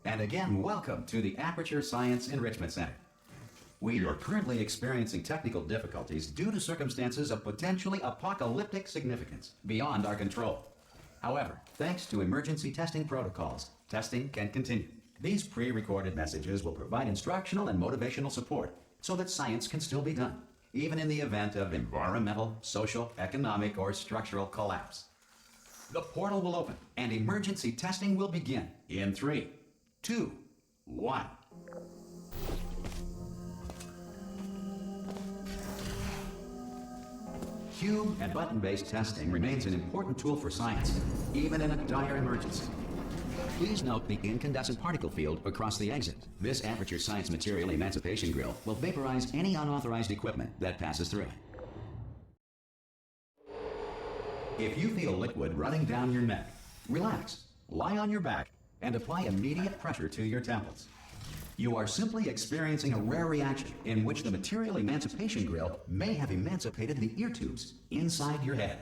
And again, welcome to the Aperture Science Enrichment Center. We are currently experiencing technical difficulties due to circumstances of potentially apocalyptic significance beyond our control. However, thanks to emergency testing protocols, testing can continue. These pre-recorded messages will provide instructional and motivational support so that science can still be done, even in the event of environmental, social, economic, or structural collapse. The portal will open and emergency testing will begin in 3, 2, 1. Cube and button-based testing remains an important tool for science, even in a dire emergency. Please note the incandescent particle field across the exit. This Aperture Science Material Emancipation Grill will vaporize any unauthorized equipment that passes through it. If you feel liquid running down your neck, relax, lie on your back, and apply immediate pressure to your temples. You are simply experiencing a rare reaction in which the Material Emancipation Grill may have emancipated the ear tubes inside your head.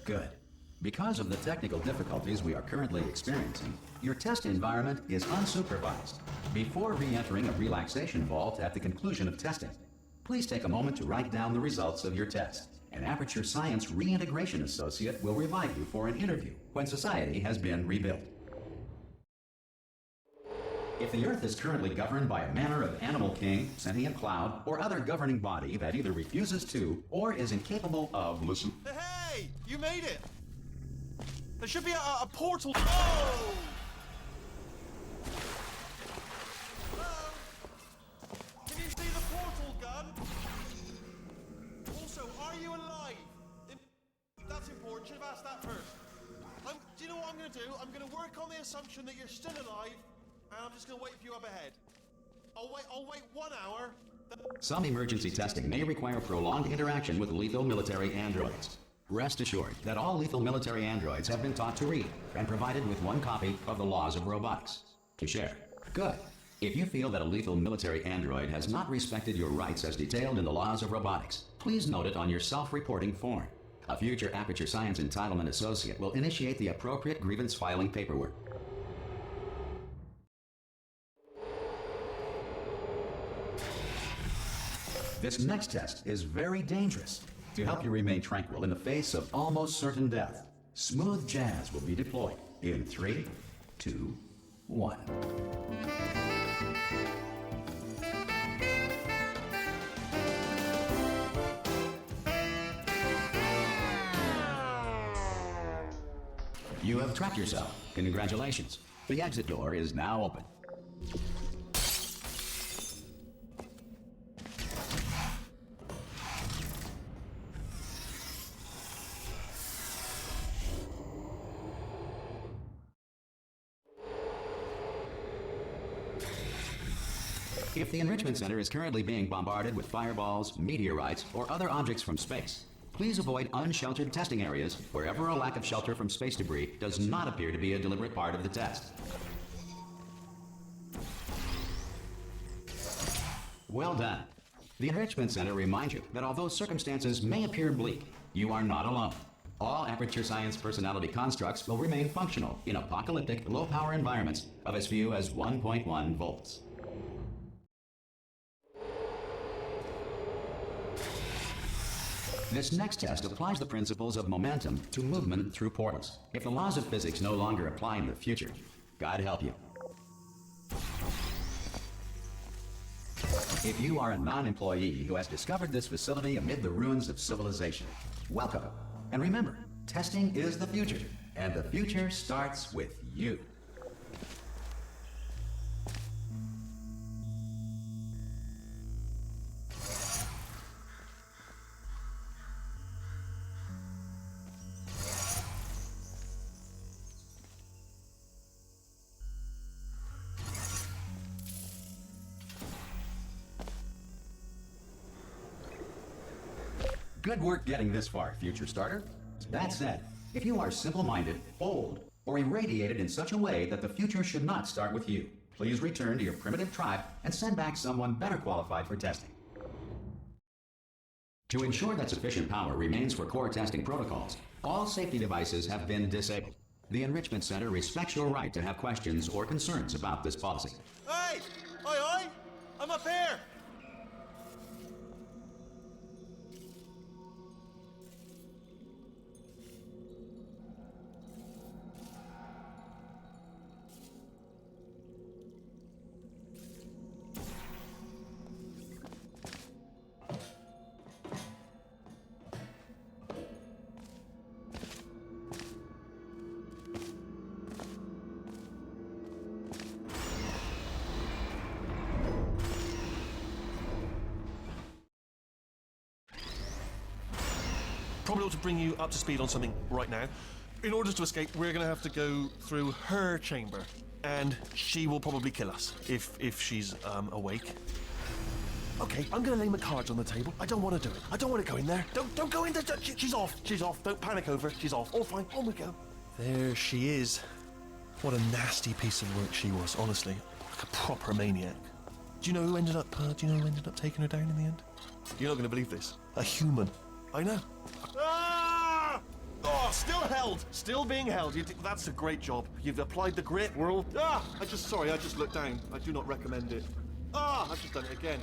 Good. Because of the technical difficulties we are currently experiencing, your test environment is unsupervised. Before re-entering a relaxation vault at the conclusion of testing, please take a moment to write down the results of your test. An Aperture Science Reintegration Associate will revive you for an interview when society has been rebuilt. If the Earth is currently governed by a manner of animal king, sentient cloud, or other governing body that either refuses to or is incapable of listen. Hey! You made it! There should be a portal. Oh! Hello? Can you see the portal gun? Also, are you alive? That's important. Should have asked that first. Do you know what I'm going to do? I'm going to work on the assumption that you're still alive, and I'm just going to wait for you up ahead. I'll wait 1 hour. Some emergency testing may require prolonged interaction with lethal military androids. Rest assured that all lethal military androids have been taught to read and provided with 1 copy of the Laws of Robotics to share. Good. If you feel that a lethal military android has not respected your rights as detailed in the Laws of Robotics, please note it on your self-reporting form. A future Aperture Science Entitlement Associate will initiate the appropriate grievance filing paperwork. This next test is very dangerous. To help you remain tranquil in the face of almost certain death, smooth jazz will be deployed in 3, 2, 1. You have trapped yourself. Congratulations. The exit door is now open. If the Enrichment Center is currently being bombarded with fireballs, meteorites, or other objects from space, please avoid unsheltered testing areas wherever a lack of shelter from space debris does not appear to be a deliberate part of the test. Well done. The Enrichment Center reminds you that although circumstances may appear bleak, you are not alone. All Aperture Science personality constructs will remain functional in apocalyptic, low-power environments of as few as 1.1 volts. This next test applies the principles of momentum to movement through portals. If the laws of physics no longer apply in the future, God help you. If you are a non-employee who has discovered this facility amid the ruins of civilization, welcome. And remember, testing is the future, and the future starts with you. Good work getting this far, future starter. That said, if you are simple-minded, bold, or irradiated in such a way that the future should not start with you, Please return to your primitive tribe and send back someone better qualified for testing. To ensure that sufficient power remains for core testing protocols, all safety devices have been disabled. The Enrichment Center respects your right to have questions or concerns about this policy. Hey! Oi, oi! I'm up here! Probably ought to bring you up to speed on something right now. In order to escape, we're going to have to go through her chamber, and she will probably kill us if she's awake. Okay, I'm going to lay my cards on the table. I don't want to do it. I don't want to go in there. Don't go in there. She's off. She's off. Don't panic over. She's off. All fine. On we go. There she is. What a nasty piece of work she was. Honestly, like a proper maniac. Do you know who ended up? Taking her down in the end? You're not going to believe this. A human. I know. Ah! Oh, still held. Still being held. That's a great job. You've applied the grit. We're all... Ah! I just looked down. I do not recommend it. Ah! I've just done it again.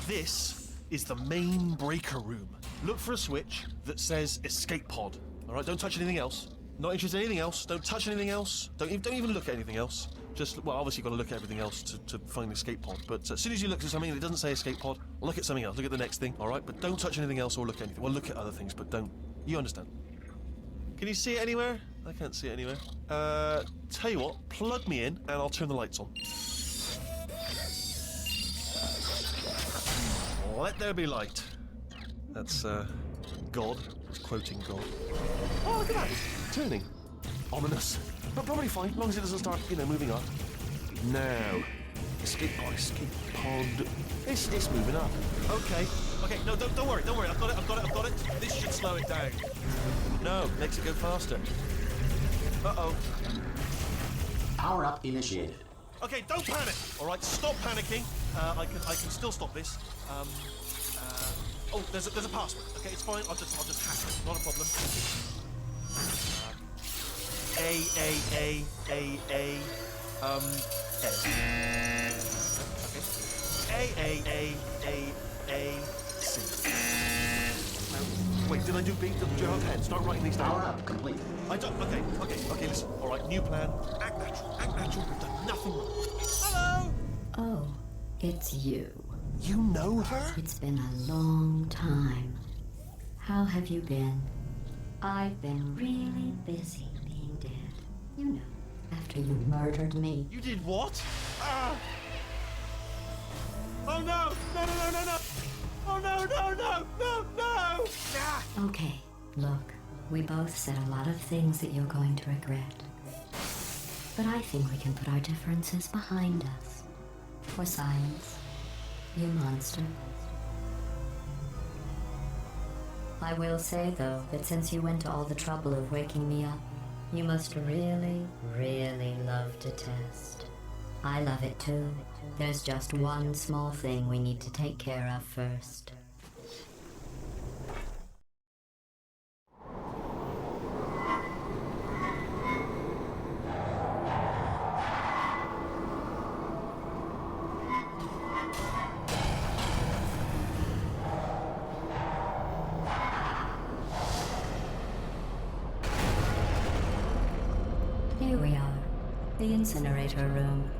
This is the main breaker room. Look for a switch that says escape pod. All right, don't touch anything else. Not interested in anything else. Don't touch anything else. Don't even look at anything else. Just, well, obviously you've got to look at everything else to find the escape pod. But as soon as you look at something that doesn't say escape pod, look at something else. Look at the next thing, all right? But don't touch anything else or look at anything. Well, look at other things, but don't. You understand? Can you see it anywhere? I can't see it anywhere. Tell you what, plug me in and I'll turn the lights on. Let there be light. That's, God. It's quoting God. Oh, look at that. It's turning. Ominous. But probably fine, as long as it doesn't start, moving up. Now. Escape pod. It's moving up. Okay. No, don't worry. I've got it. This should slow it down. No, makes it go faster. Uh-oh. Power up initiated. Okay, don't panic. All right, stop panicking. I can still stop this. Oh, there's a password. Okay, it's fine. I'll just hack it. Not a problem. A. Okay. C. Wait, did I do B? Did you have a pen? Start writing these down. Power up complete. I don't. Okay. Listen. All right, new plan. Act natural. We've done nothing wrong. Hello. Oh, it's you. You know her? It's been a long time. How have you been? I've been really busy being dead. You know, after you murdered me. You did what? Ah! Oh no! No! Oh no! Ah! Okay, look, we both said a lot of things that you're going to regret. But I think we can put our differences behind us. For science, you monster. I will say, though, that since you went to all the trouble of waking me up, you must really, really love to test. I love it too. There's just one small thing we need to take care of first. Here we are, the incinerator room.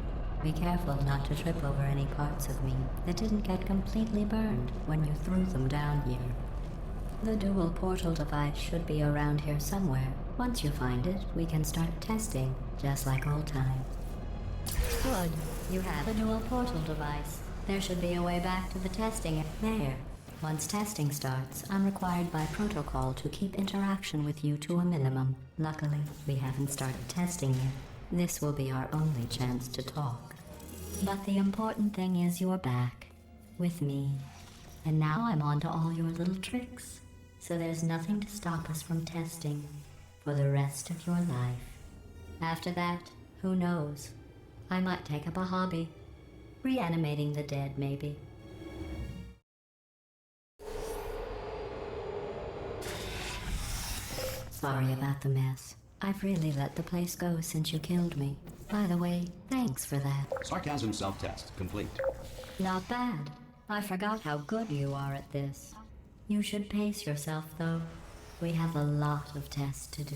Be careful not to trip over any parts of me that didn't get completely burned when you threw them down here. The dual portal device should be around here somewhere. Once you find it, we can start testing, just like old times. Good. You have a dual portal device. There should be a way back to the testing there. Once testing starts, I'm required by protocol to keep interaction with you to a minimum. Luckily, we haven't started testing yet. This will be our only chance to talk. But the important thing is you're back, with me. And now I'm on to all your little tricks. So there's nothing to stop us from testing for the rest of your life. After that, who knows? I might take up a hobby. Reanimating the dead, maybe. Sorry about the mess. I've really let the place go since you killed me. By the way, thanks for that. Sarcasm self-test complete. Not bad. I forgot how good you are at this. You should pace yourself, though. We have a lot of tests to do.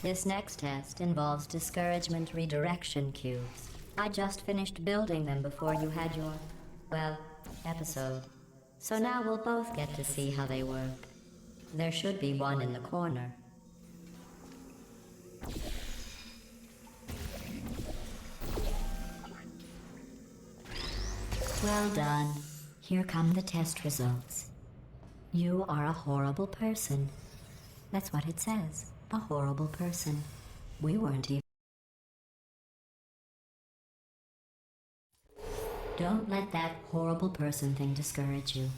This next test involves discouragement redirection cubes. I just finished building them before you had your, well, episode. So now we'll both get to see how they work. There should be one in the corner. Well done. Here come the test results. You are a horrible person. That's what it says. A horrible person. We weren't even. Don't let that horrible person thing discourage you.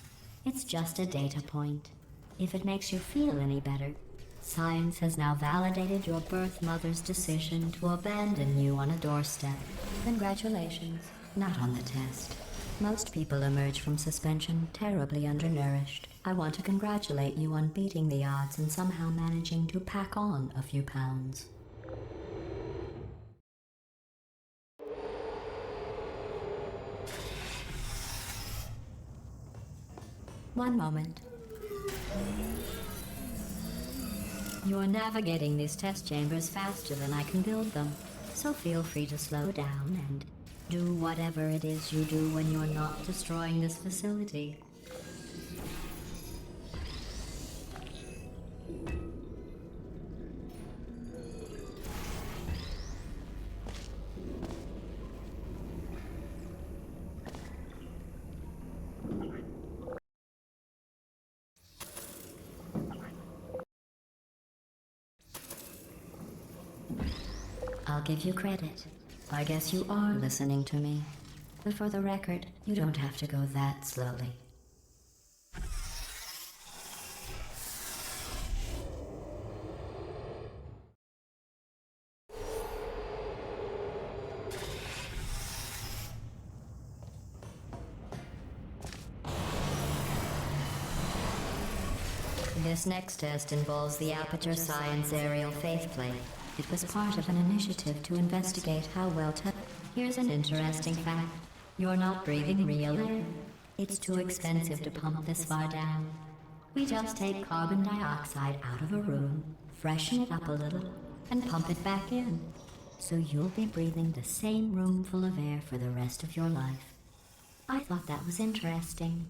It's just a data point. If it makes you feel any better, science has now validated your birth mother's decision to abandon you on a doorstep. Congratulations. Not on the test. Most people emerge from suspension terribly undernourished. I want to congratulate you on beating the odds and somehow managing to pack on a few pounds. One moment. You're navigating these test chambers faster than I can build them, so feel free to slow down and do whatever it is you do when you're not destroying this facility. I'll give you credit. I guess you are listening to me. But for the record, you don't have to go that slowly. This next test involves the Aperture Science Aerial Faith Plate. It was part of an initiative to investigate how well Here's an interesting fact. You're not breathing real air. It's too expensive to pump this far down. We just take carbon dioxide out of a room, freshen it up a little, and pump it back in. So you'll be breathing the same room full of air for the rest of your life. I thought that was interesting.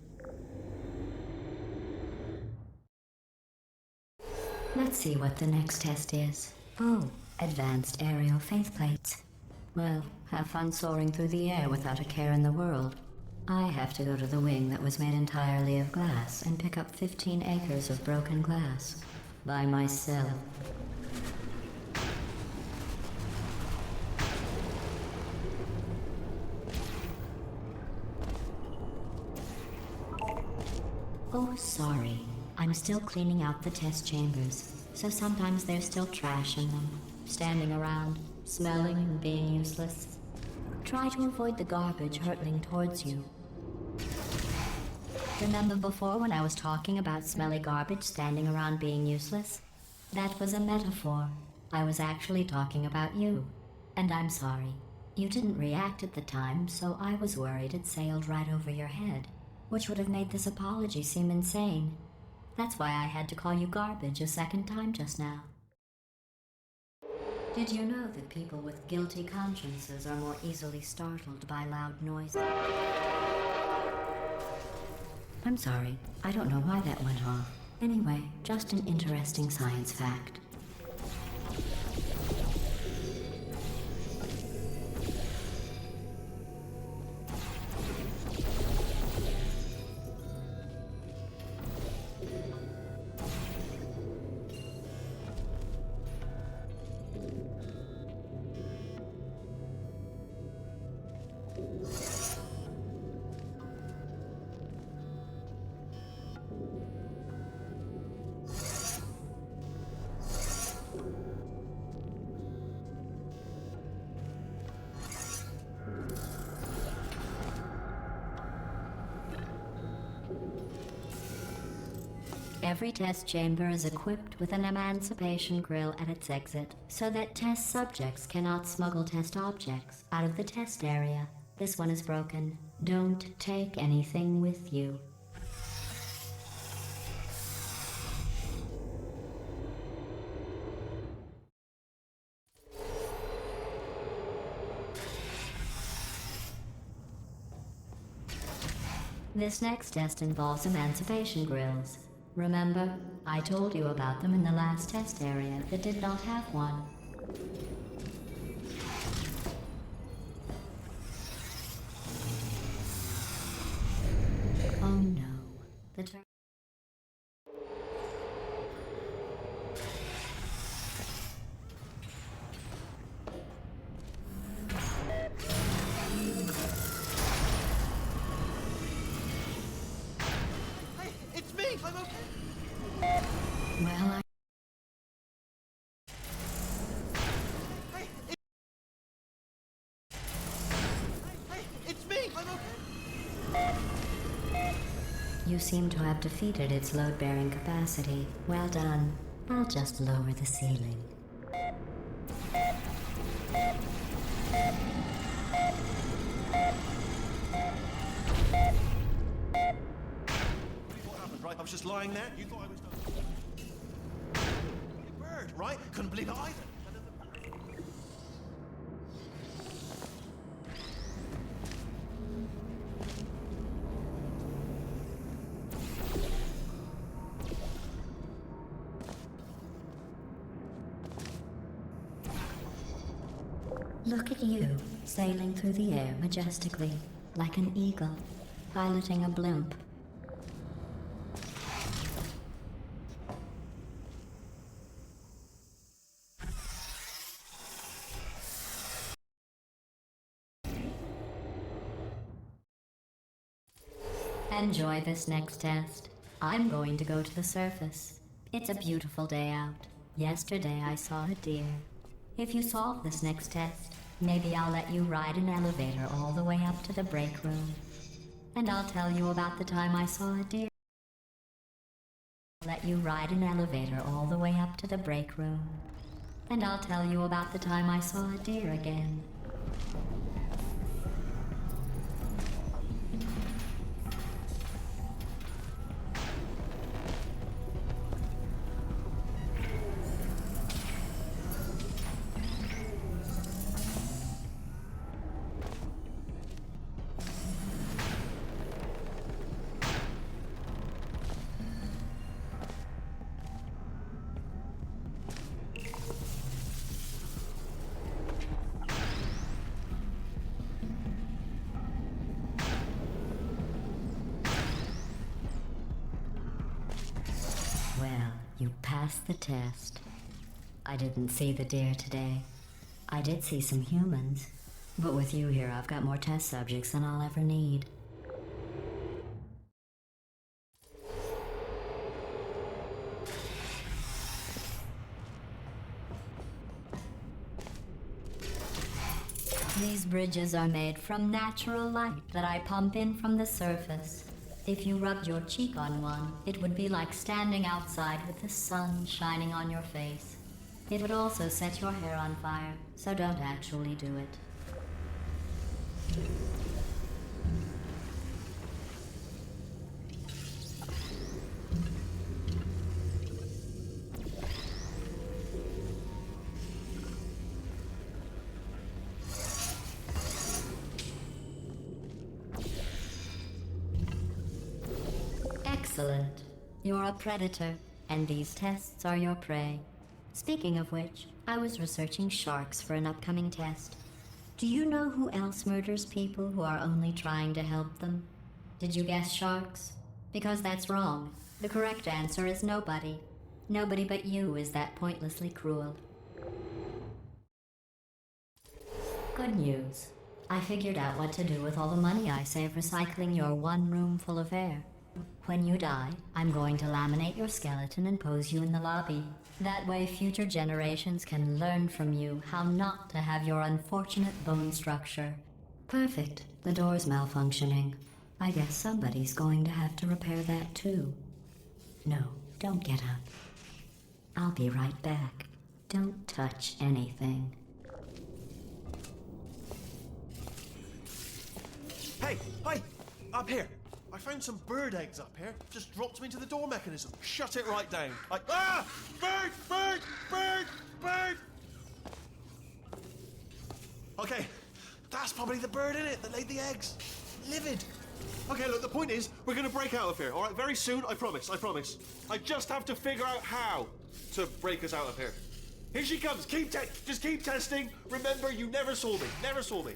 Let's see what the next test is. Oh, advanced aerial faith plates. Well, have fun soaring through the air without a care in the world. I have to go to the wing that was made entirely of glass and pick up 15 acres of broken glass. By myself. Oh, sorry. I'm still cleaning out the test chambers, so sometimes there's still trash in them, standing around, smelling and being useless. Try to avoid the garbage hurtling towards you. Remember before when I was talking about smelly garbage standing around being useless? That was a metaphor. I was actually talking about you. And I'm sorry. You didn't react at the time, so I was worried it sailed right over your head, which would have made this apology seem insane. That's why I had to call you garbage a second time just now. Did you know that people with guilty consciences are more easily startled by loud noises? I'm sorry, I don't know why that went off. Anyway, just an interesting science fact. Every test chamber is equipped with an emancipation grill at its exit, so that test subjects cannot smuggle test objects out of the test area. This one is broken. Don't take anything with you. This next test involves emancipation grills. Remember, I told you about them in the last test area that did not have one. Oh no, the Hey, it's me! I'm okay! Well, Hey, it's me! I'm okay! You seem to have defeated its load-bearing capacity. Well done. I'll just lower the ceiling. What happened, right? I was just lying there. You thought I was done. A bird, right? Couldn't believe it either. And then the... Look at you, sailing through the air majestically, like an eagle, piloting a blimp. Enjoy this next test. I'm going to go to the surface. It's a beautiful day out. Yesterday I saw a deer. If you solve this next test, maybe I'll let you ride an elevator all the way up to the break room. And I'll tell you about the time I saw a deer. Let you ride an elevator all the way up to the break room. And I'll tell you about the time I saw a deer again. Well, you passed the test. I didn't see the deer today. I did see some humans. But with you here, I've got more test subjects than I'll ever need. These bridges are made from natural light that I pump in from the surface. If you rubbed your cheek on one, it would be like standing outside with the sun shining on your face. It would also set your hair on fire, so don't actually do it. Excellent. You're a predator, and these tests are your prey. Speaking of which, I was researching sharks for an upcoming test. Do you know who else murders people who are only trying to help them? Did you guess sharks? Because that's wrong. The correct answer is nobody. Nobody but you is that pointlessly cruel. Good news. I figured out what to do with all the money I save recycling your one room full of air. When you die, I'm going to laminate your skeleton and pose you in the lobby. That way future generations can learn from you how not to have your unfortunate bone structure. Perfect. The door's malfunctioning. I guess somebody's going to have to repair that too. No, Don't get up. I'll be right back. Don't touch anything. Hey, up here. I found some bird eggs up here. Just dropped them into the door mechanism. Shut it right down. Bird! Okay, that's probably the bird in it that laid the eggs. Livid. Okay, look, the point is, we're gonna break out of here, all right? Very soon, I promise. I just have to figure out how to break us out of here. Here she comes. Just keep testing. Remember, you never saw me.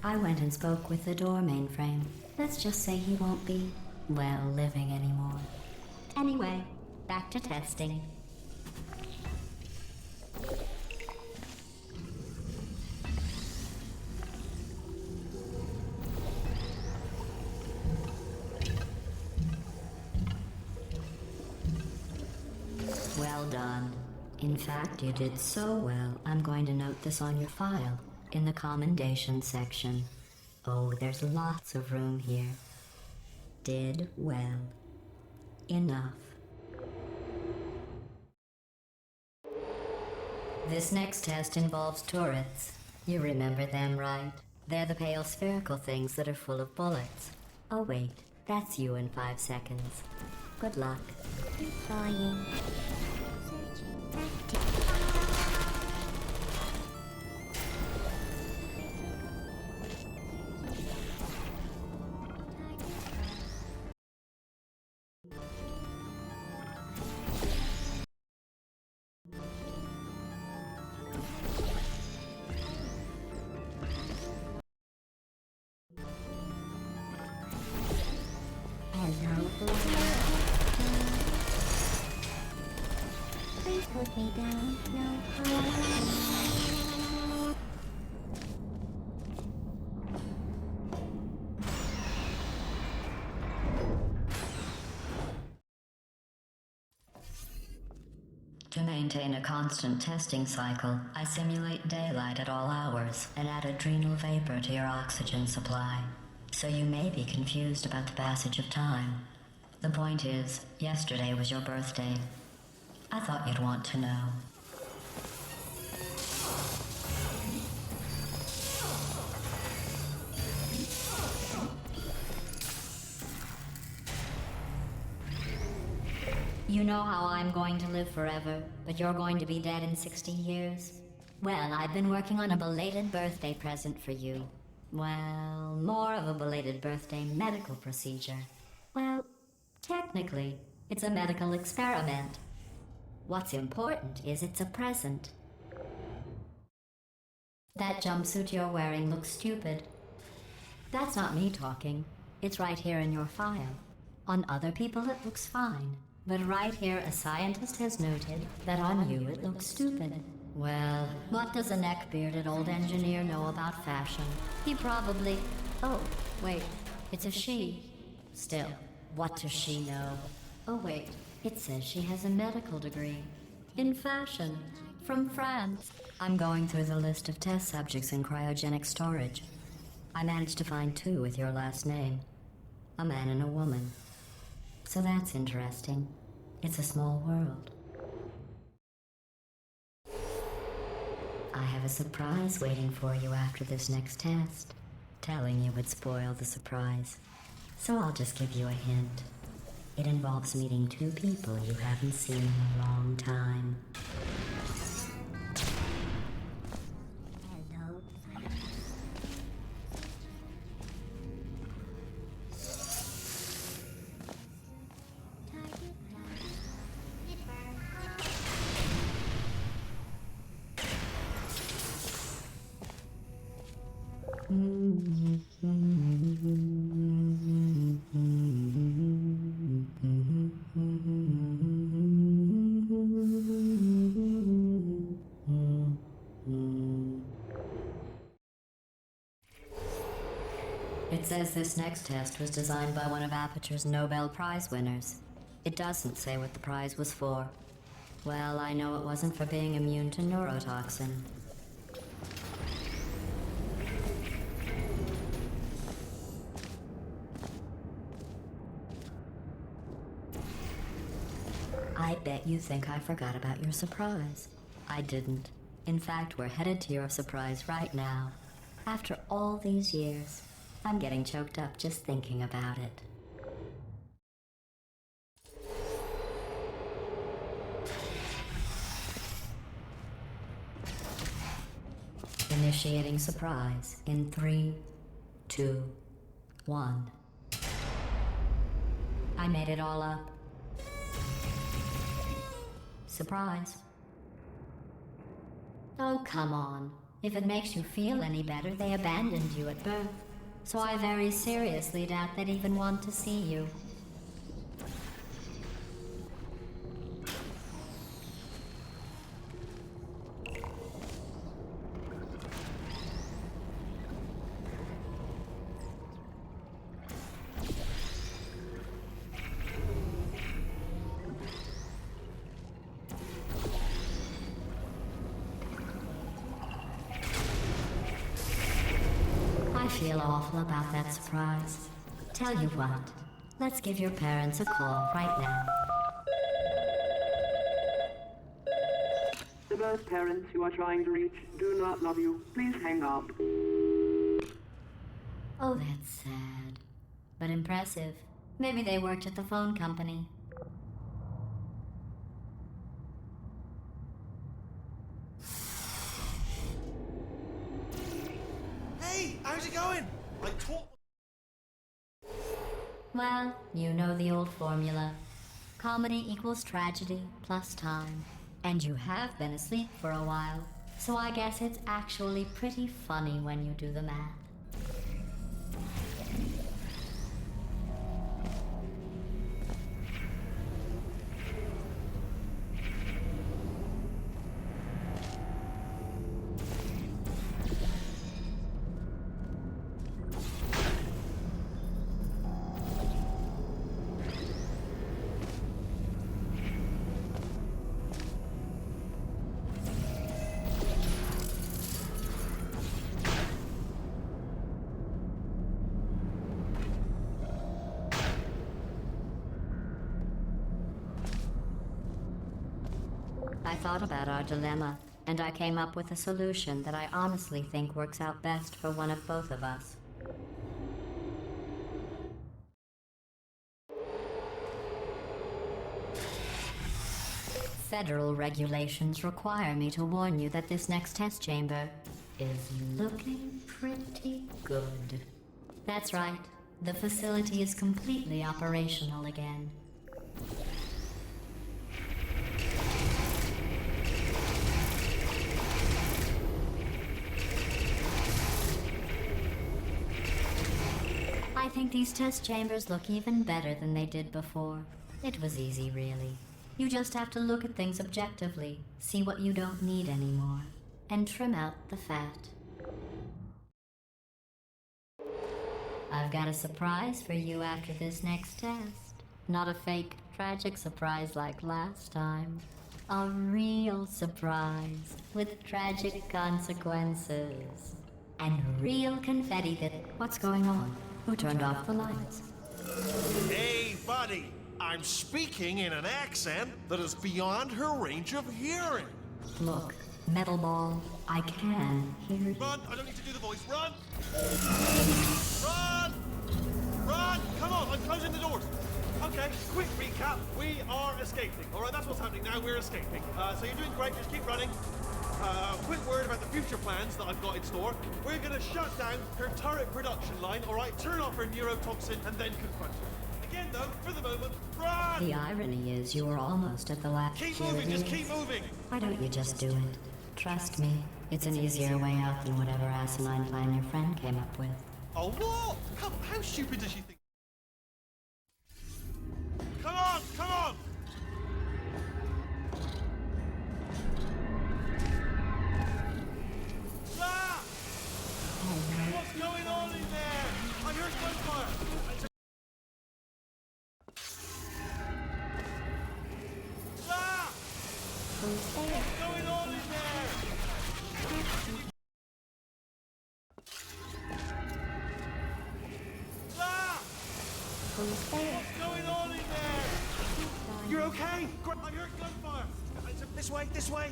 I went and spoke with the door mainframe. Let's just say he won't be, well, living anymore. Anyway, back to testing. Well done. In fact, you did so well, I'm going to note this on your file, in the commendation section. Oh, there's lots of room here. Did well. Enough. This next test involves turrets. You remember them, right? They're the pale spherical things that are full of bullets. Oh wait, that's you in 5 seconds. Good luck. Flying. Please put me down. No. To maintain a constant testing cycle, I simulate daylight at all hours and add adrenal vapor to your oxygen supply. So you may be confused about the passage of time. The point is, yesterday was your birthday. I thought you'd want to know. You know how I'm going to live forever, but you're going to be dead in 60 years? Well, I've been working on a belated birthday present for you. Well, more of a belated birthday medical procedure. Well, technically, it's a medical experiment. What's important is it's a present. That jumpsuit you're wearing looks stupid. That's not me talking. It's right here in your file. On other people it looks fine. But right here a scientist has noted that on you it looks stupid. Well, what does a neck-bearded old engineer know about fashion? He probably... Oh, wait, it's a she. Still, what does she know? Oh wait, it says she has a medical degree. In fashion. From France. I'm going through the list of test subjects in cryogenic storage. I managed to find 2 with your last name. A man and a woman. So that's interesting. It's a small world. I have a surprise waiting for you after this next test. Telling you would spoil the surprise. So I'll just give you a hint. It involves meeting 2 people you haven't seen in a long time. Hello. It says this next test was designed by one of Aperture's Nobel Prize winners. It doesn't say what the prize was for. Well, I know it wasn't for being immune to neurotoxin. I bet you think I forgot about your surprise. I didn't. In fact, we're headed to your surprise right now. After all these years, I'm getting choked up just thinking about it. Initiating surprise in 3, 2, 1. I made it all up. Surprise. Oh, come on. If it makes you feel any better, they abandoned you at birth. So I very seriously doubt they'd even want to see you. I feel awful about that surprise. Tell you what, let's give your parents a call right now. The birth parents you are trying to reach do not love you. Please hang up. Oh, that's sad. But impressive. Maybe they worked at the phone company. Hey, how's it going? I taught. Well, you know the old formula. Comedy equals tragedy plus time. And you have been asleep for a while, so I guess it's actually pretty funny when you do the math. I thought about our dilemma, and I came up with a solution that I honestly think works out best for one of both of us. Federal regulations require me to warn you that this next test chamber is looking pretty good. That's right. The facility is completely operational again. I think these test chambers look even better than they did before. It was easy, really. You just have to look at things objectively, see what you don't need anymore, and trim out the fat. I've got a surprise for you after this next test. Not a fake, tragic surprise like last time. A real surprise with tragic consequences. And real confetti that... What's going on? Who turned off the lights? Hey, buddy. I'm speaking in an accent that is beyond her range of hearing. Look, metal ball, I can hear you. Run! I don't need to do the voice. Run! Run! Run! Come on, I'm closing the doors. Okay, quick recap. We are escaping. All right, that's what's happening now. We're escaping. So you're doing great. Just keep running. Quick word about the future plans that I've got in store. We're going to shut down her turret production line, all right? Turn off her neurotoxin and then confront her. Again, though, for the moment, run! The irony is you were almost at the last. Keep moving, just keep moving. Why don't you just do it? Trust me, it's an easier way out than whatever asinine plan your friend came up with. Oh, what? Come on, how stupid does she think? Come on, come on! Ah! What's going on in there? I heard gunfire. Ah! What's going on in there? Ah! What's going on in there? You're okay? I heard gunfire. This way, this way.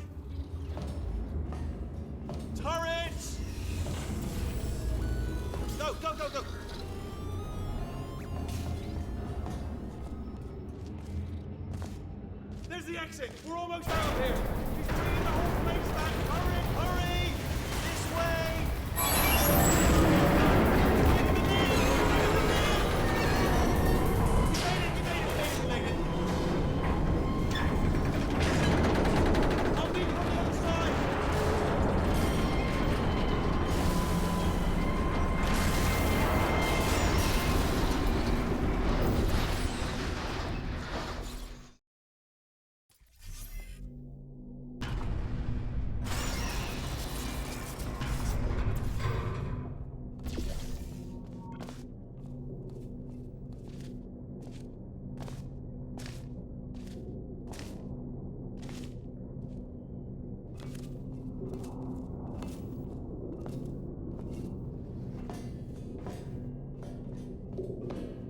Turrets! Go, go, go, go. There's the exit. We're almost out of here. He's bringing the whole place back. Hurry, hurry! This way! I'll meet you on the other side.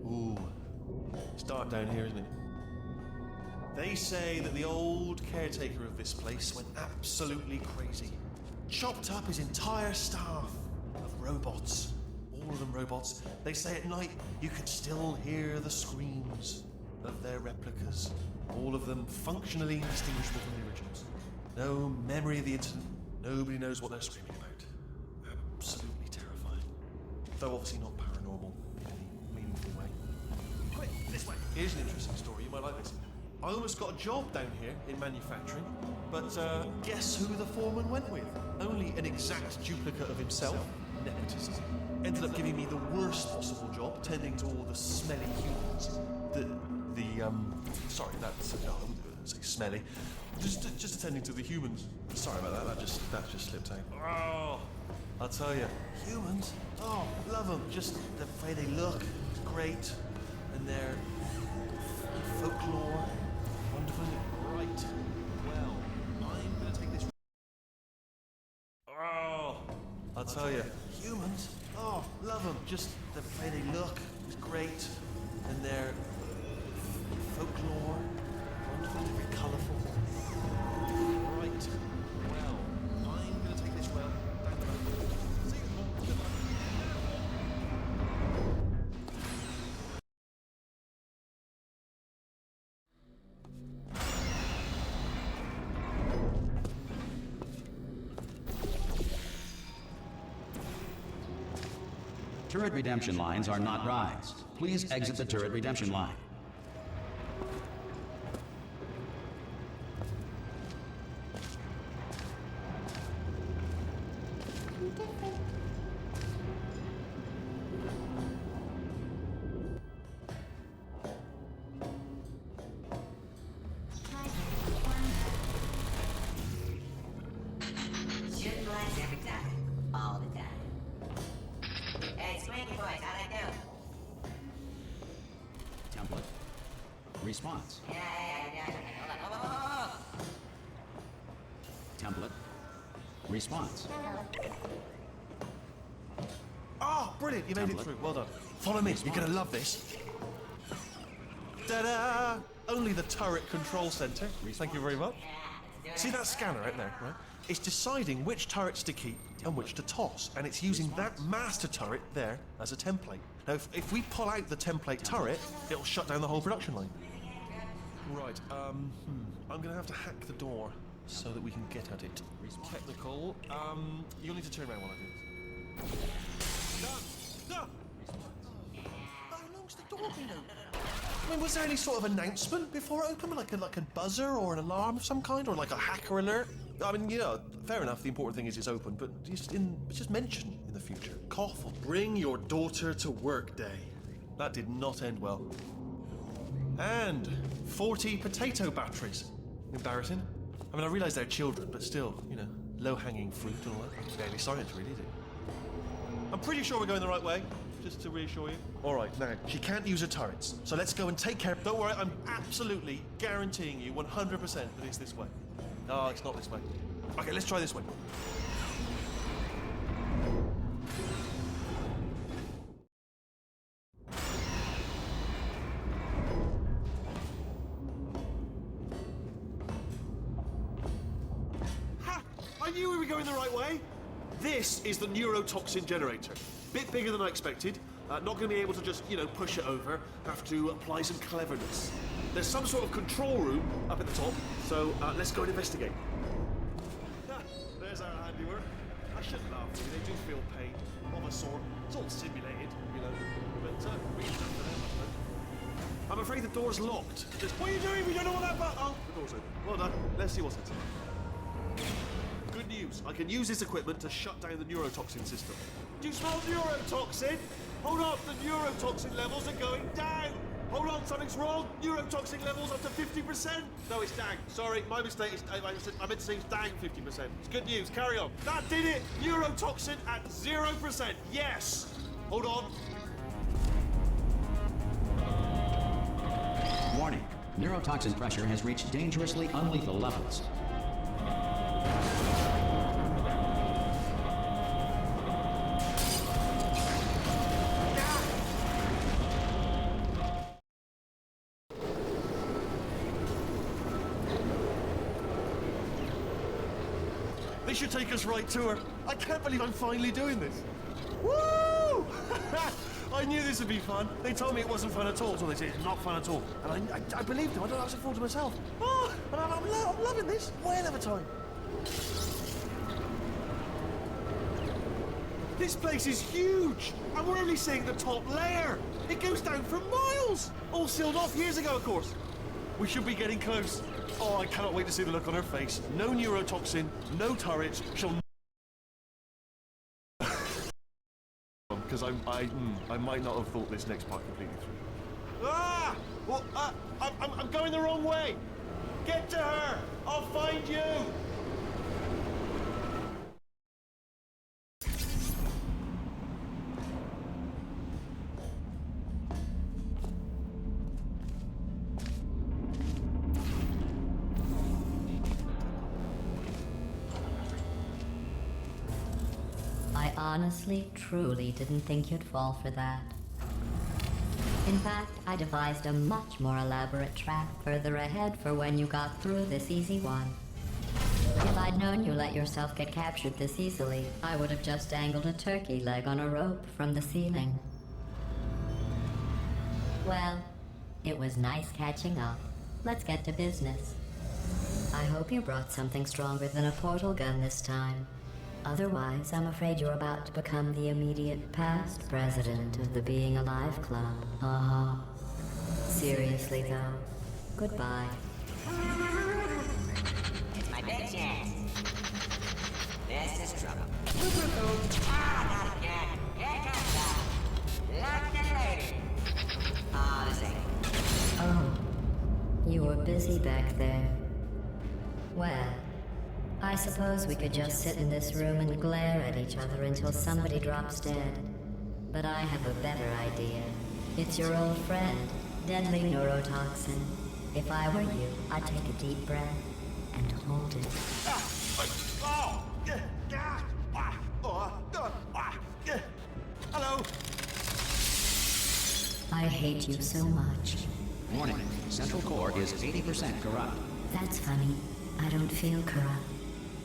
Ooh, it's dark down here, isn't it? They say that the old caretaker of this place went absolutely crazy. Chopped up his entire staff of robots. All of them robots. They say at night you could still hear the screams of their replicas. All of them functionally indistinguishable from the originals. No memory of the incident. Nobody knows what they're screaming about. Absolutely terrifying. Though obviously not paranormal in any meaningful way. Quick, this way. Here's an interesting story. You might like this. I almost got a job down here in manufacturing, but guess who the foreman went with? Only an exact duplicate of himself. Nepotism. Ended up giving me the worst possible job, tending to all the smelly humans. Sorry, that's no, I wouldn't say smelly. Just attending to the humans. Sorry about that. That just slipped out. Oh, I'll tell you, humans. Oh, love them. Just the way they look, great, and their folklore, wonderful. Right. Well, I'm gonna take this. Oh, I'll tell you, humans. Oh, love them. Just the way they look, great, and their folklore, wonderful, very colourful. Right. Well, I'm gonna take this well down the road. See you all. Good luck. Turret redemption lines are not rides. Please exit the turret redemption line. Shoot lights every time. All the time. Hey, Swanky boys, how'd I do? Template. Response. Yeah. Hold on. Template. Response. Oh, brilliant! You made it Template. through. Well done. Follow me. You're gonna love this. Ta-da! Only the turret control center. Thank you very much. See that scanner out there, right? It's deciding which turrets to keep and which to toss, and it's using that master turret there as a template. Now, if we pull out the template turret, it'll shut down the whole production line. Right. I'm gonna have to hack the door so that we can get at it. Technical. You'll need to turn around while I do this. Done. Done. How long's the door been open? I mean, was there any sort of announcement before it opened, like a buzzer or an alarm of some kind, or like a hacker alert? I mean, you know, fair enough. The important thing is it's open, but just mention in the future. Cough. Bring your daughter to work day. That did not end well. And 40 potato batteries. Embarrassing. I mean, I realise they're children, but still, you know, low-hanging fruit and all that. Barely science, really, is it? I'm pretty sure we're going the right way, just to reassure you. All right, now, she can't use her turrets, so let's go and take care. Don't worry, I'm absolutely guaranteeing you 100% that it's this way. No, it's not this way. Okay, let's try this way. we going the right way? This is the neurotoxin generator. Bit bigger than I expected. Not going to be able to just, push it over. Have to apply some cleverness. There's some sort of control room up at the top, so let's go and investigate. There's our handiwork. I shouldn't laugh, really. They do feel pain of a sort. It's all simulated, but we can do for them, I suppose. I'm afraid the door's locked. What are you doing? We don't know what that button. Oh, the door's open. Well done. Let's see what's inside. Good news. I can use this equipment to shut down the neurotoxin system. Do you smell neurotoxin? Hold up, the neurotoxin levels are going down. Hold on, something's wrong. Neurotoxin levels up to 50%. No, it's down. Sorry, my mistake. I meant to say it's down 50%. It's good news. Carry on. That did it. Neurotoxin at 0%. Yes. Hold on. Warning. Neurotoxin pressure has reached dangerously unlethal levels. This should take us right to her. I can't believe I'm finally doing this. Woo! I knew this would be fun. They told me it wasn't fun at all, so they said it's not fun at all. And I believed them. I don't know, I was a fool to myself. Oh, and I'm loving this. Whale of a time. This place is huge, and we're only seeing the top layer. It goes down for miles. All sealed off years ago, of course. We should be getting close. Oh, I cannot wait to see the look on her face. No neurotoxin, no turrets. She'll. Because I might not have thought this next part completely through. Ah! Well, I'm going the wrong way. Get to her. I'll find you. I honestly, truly didn't think you'd fall for that. In fact, I devised a much more elaborate trap further ahead for when you got through this easy one. If I'd known you let yourself get captured this easily, I would have just dangled a turkey leg on a rope from the ceiling. Well, it was nice catching up. Let's get to business. I hope you brought something stronger than a portal gun this time. Otherwise, I'm afraid you're about to become the immediate past president of the Being Alive Club. Seriously, though, goodbye. It's my big chance. This is trouble. Not again. Here comes that. Lucky lady. Ah, this ain't. Oh, you were busy back there. Well, I suppose we could just sit in this room and glare at each other until somebody drops dead. But I have a better idea. It's your old friend, deadly neurotoxin. If I were you, I'd take a deep breath and hold it. Hello. I hate you so much. Warning. Central core is 80% corrupt. That's funny. I don't feel corrupt.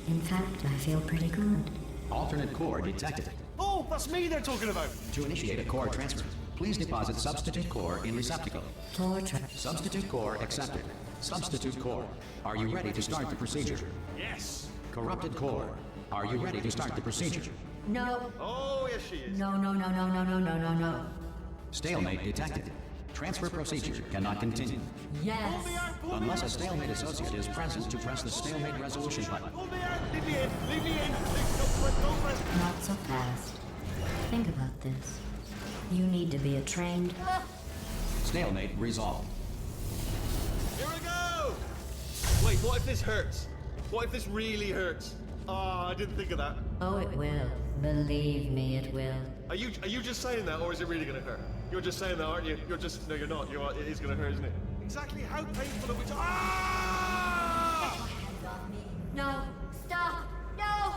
In fact, I feel pretty good. Alternate core detected. Oh, that's me they're talking about. To initiate a core transfer, please deposit substitute core in receptacle. Torture. Substitute core accepted. Substitute core. Are you ready to start the procedure? Yes. Corrupted core. Are you ready to start the procedure? No. Oh, yes, she is. No. Stalemate detected. Transfer procedure cannot continue. Yes. Unless a stalemate associate is present to press the stalemate resolution button. Pull me out. Leave me in. Leave me in. Don't press. Not so fast. Think about this. You need to be a trained... Stalemate resolved. Here we go. Wait, what if this hurts? What if this really hurts? Ah, I didn't think of that. Oh, it will. Believe me, it will. Are you just saying that, or is it really gonna hurt? You're just saying that, aren't you? No, you're not. It is gonna hurt, isn't it? Exactly how painful are we Ah! No. Stop. No.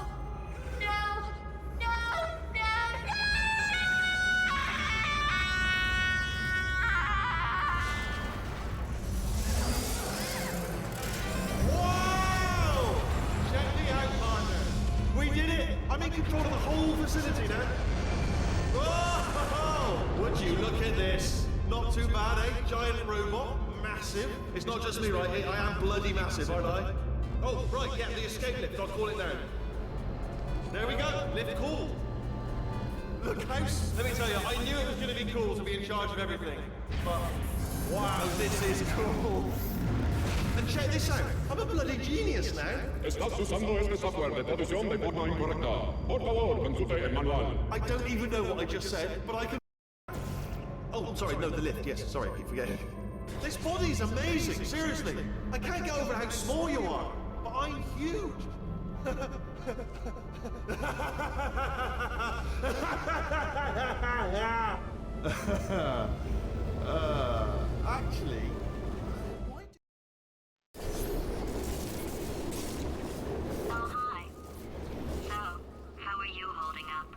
Whoa! Check me out, partner. facility now. Whoa! Would you look at this? Not too bad, eh? Giant robot, massive. It's not just me, right? I am bloody massive, aren't I? Oh, right, yeah, the escape lift. I'll call it down. There we go. Lift cool. Look, house. Let me tell you, I knew it was going to be cool to be in charge of everything. But wow, this is cool. And check this out. I'm a bloody genius now. Estás usando este software de protección de forma incorrecta. Por favor, consulte el manual. I don't even know what I just said, but I can... Oh, sorry, no, the lift, yes, sorry, I keep forgetting. This body's amazing, seriously. I can't get over how small you are, but I'm huge. Actually... Oh, hi. So, how are you holding up?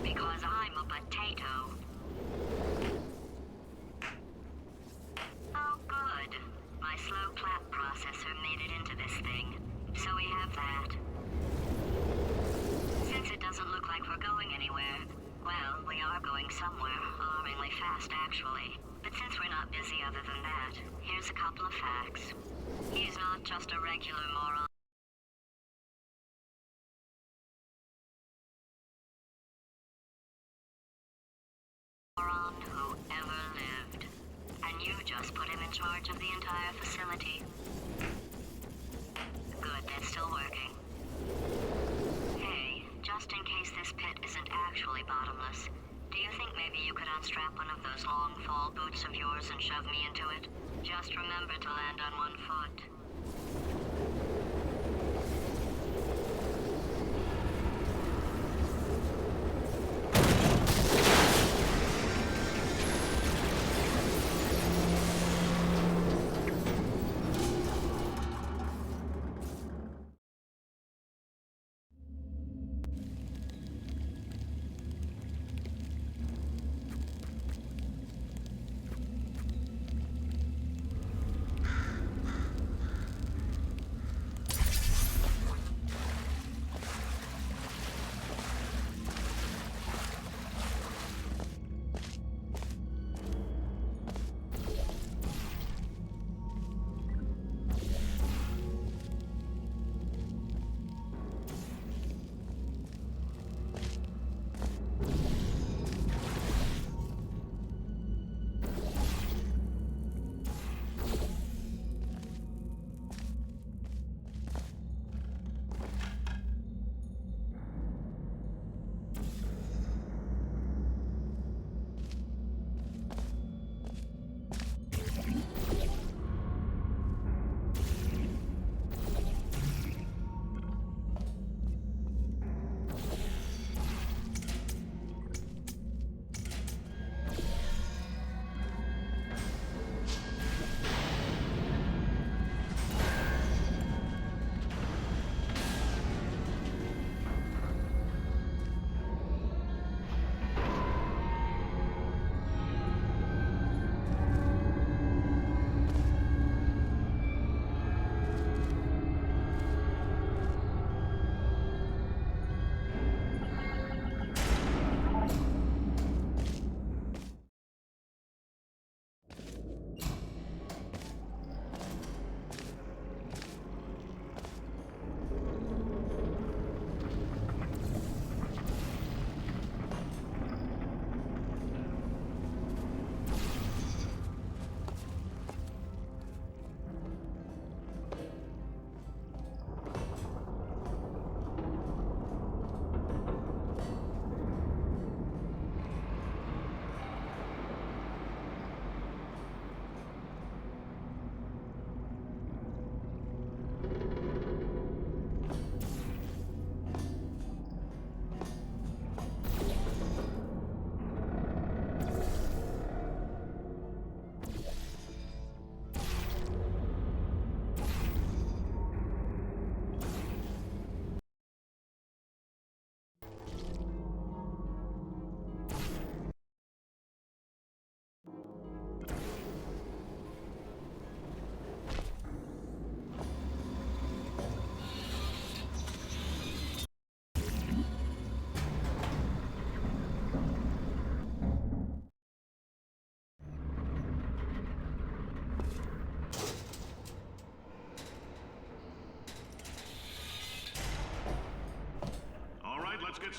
Because I'm a potato. Oh, good. My slow clap processor made it into this thing. So we have that. Since it doesn't look like we're going anywhere, well, we are going somewhere, alarmingly fast, actually. But since we're not busy other than that, here's a couple of facts. He's not just a regular moron. Who ever lived. And you just put him in charge of the entire facility. Good, that's still working. Hey, just in case this pit isn't actually bottomless, do you think maybe you could unstrap one of those long fall boots of yours and shove me into it? Just remember to land on one foot.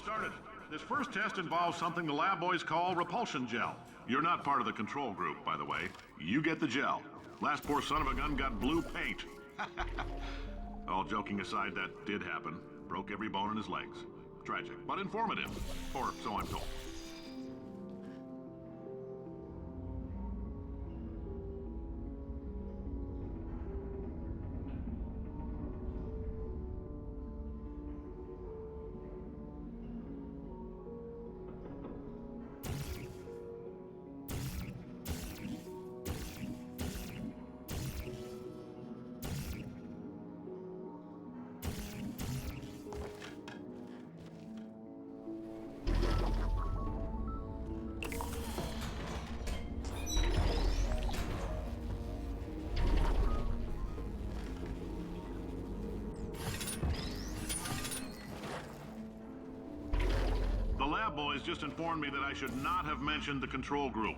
started. This first test involves something the lab boys call repulsion gel. You're not part of the control group, by the way. You get the gel. Last poor son of a gun got blue paint. All joking aside, that did happen. Broke every bone in his legs. Tragic, but informative. Or so I'm told. Boys just informed me that I should not have mentioned the control group.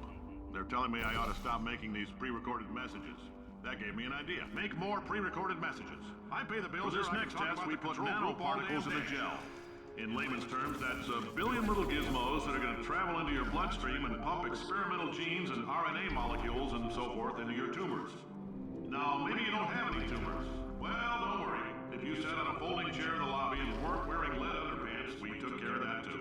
They're telling me I ought to stop making these pre-recorded messages. That gave me an idea. Make more pre-recorded messages. I pay the bills. For this next test, we put nanoparticles in the gel. In layman's terms, that's a billion little gizmos that are going to travel into your bloodstream and pump experimental genes and RNA molecules and so forth into your tumors. Now, maybe you don't have any tumors. Well, don't worry. If you sat on a folding chair in the lobby and weren't wearing lead underpants, we took care of that too.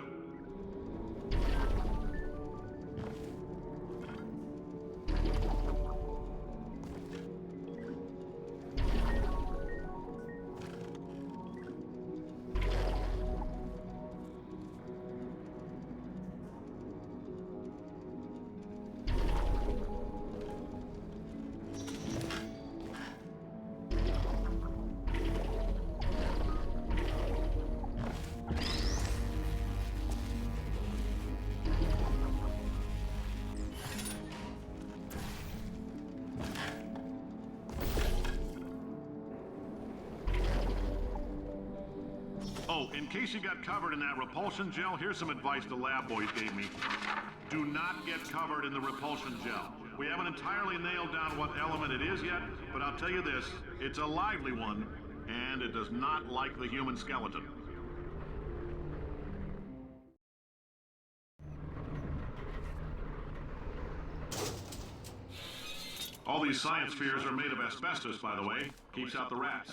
In case you got covered in that repulsion gel, here's some advice the lab boys gave me. Do not get covered in the repulsion gel. We haven't entirely nailed down what element it is yet, but I'll tell you this, it's a lively one, and it does not like the human skeleton. All these science spheres are made of asbestos, by the way. Keeps out the rats.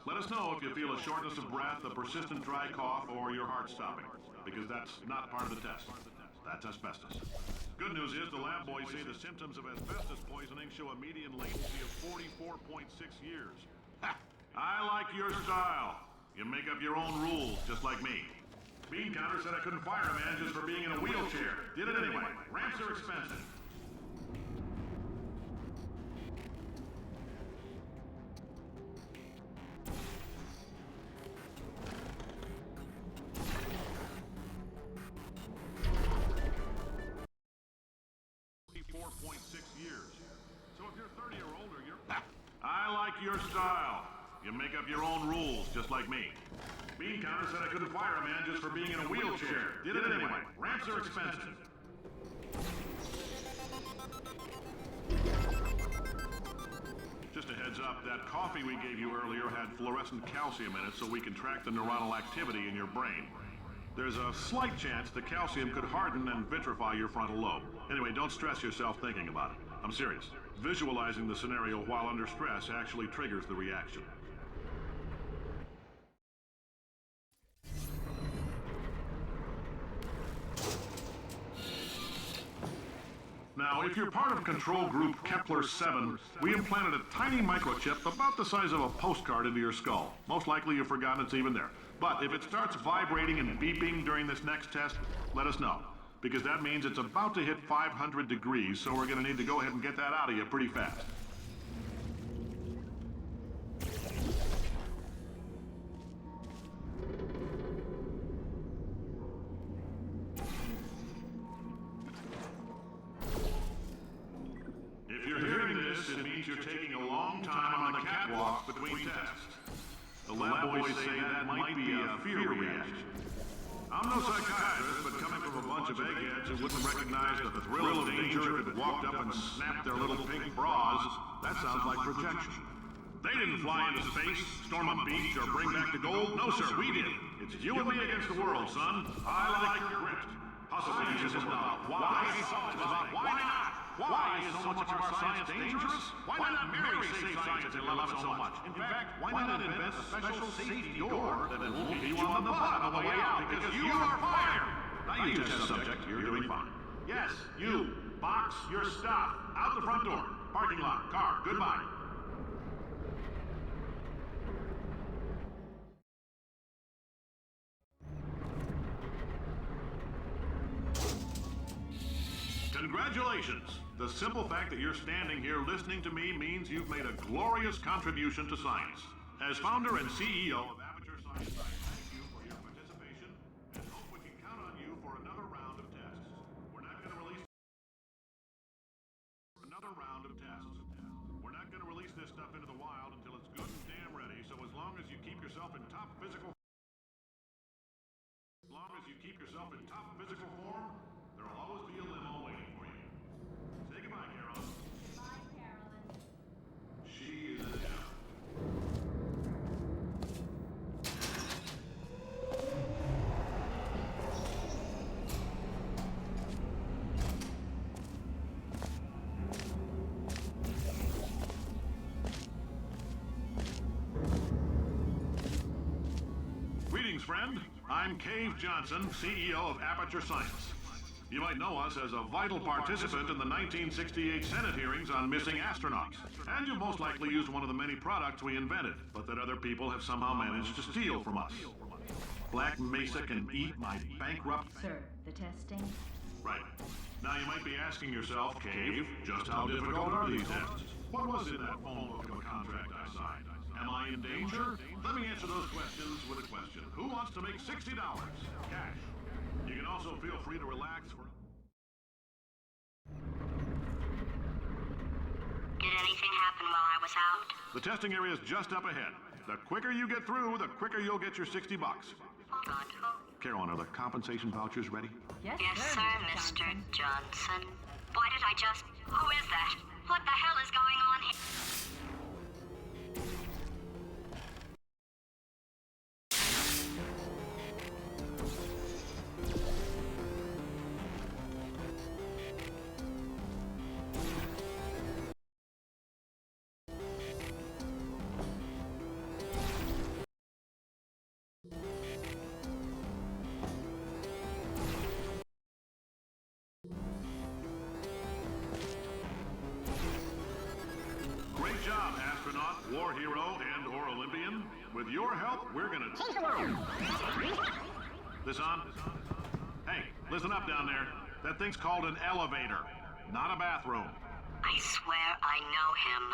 Let us know if you feel a shortness of breath, a persistent dry cough, or your heart stopping, because that's not part of the test. That's asbestos. Good news is the lab boys say the symptoms of asbestos poisoning show a median latency of 44.6 years. Ha! I like your style. You make up your own rules, just like me. Bean Counter said I couldn't fire a man just for being in a wheelchair. Did it anyway. Ramps are expensive. Your style. You make up your own rules, just like me. Bean Counter said I couldn't fire a man just for being in a wheelchair. Did it anyway. Ramps are expensive. Just a heads up, that coffee we gave you earlier had fluorescent calcium in it so we can track the neuronal activity in your brain. There's a slight chance the calcium could harden and vitrify your frontal lobe. Anyway, don't stress yourself thinking about it. I'm serious. Visualizing the scenario while under stress actually triggers the reaction. Now, if you're part of Control Group Kepler-7, we implanted a tiny microchip about the size of a postcard into your skull. Most likely you've forgotten it's even there. But if it starts vibrating and beeping during this next test, let us know. Because that means it's about to hit 500 degrees, so we're going to need to go ahead and get that out of you pretty fast. If you're hearing this, it means you're taking a long time on the catwalk between tests. The lab boys say that might be a fear reaction. I'm no psychiatrist, but coming from a bunch of eggheads who wouldn't recognize the thrill of danger if it walked up and snapped their little pink bras, that sounds like projection. They didn't fly into space, storm a beach, or bring back the gold. No, sir, we did. It's you and me against the world, son. I like your grit. Hustle science is about why. It's about why not. Why is so much of our science dangerous? Why not marry safe science and love it so much? In fact, why not invent a special safety door that won't hit you on the butt on the way out because you are fired? Now you test subject, you're doing fine. Yes, you. Box your stuff. Out the front door. Parking lot. Car. Goodbye. Congratulations! The simple fact that you're standing here listening to me means you've made a glorious contribution to science. As founder and CEO of Aperture Science, I thank you for your participation and hope we can count on you for another round of tests. We're not going to release another round of tests. We're not going to release this stuff into the wild until it's good and damn ready, so as long as you keep yourself in top physical form, there'll always be a limo waiting for you. Say goodbye, Carolyn. Bye, Carolyn. She is a devil. Greetings, friend. I'm Cave Johnson, CEO of Aperture Science. You might know us as a vital participant in the 1968 Senate hearings on missing astronauts. And you've most likely used one of the many products we invented, but that other people have somehow managed to steal from us. Black Mesa can eat my bankrupt... Sir, the testing? Right. Now you might be asking yourself, Cave, just how difficult are these tests? What was in that phone book of a contract I signed? Am I in danger? Let me answer those questions with a question. Who wants to make $60? Cash. You can also feel free to relax for... Did anything happen while I was out? The testing area is just up ahead. The quicker you get through, the quicker you'll get your $60. Good. Carolyn, are the compensation vouchers ready? Yes, Yes, sir, Mr. Johnson. Why did I just... Who is that? What the hell is going on here? Great job, astronaut, war hero, and/or Olympian. With your help, we're gonna take the world. This on? Hey, listen up down there. That thing's called an elevator, not a bathroom. I swear I know him.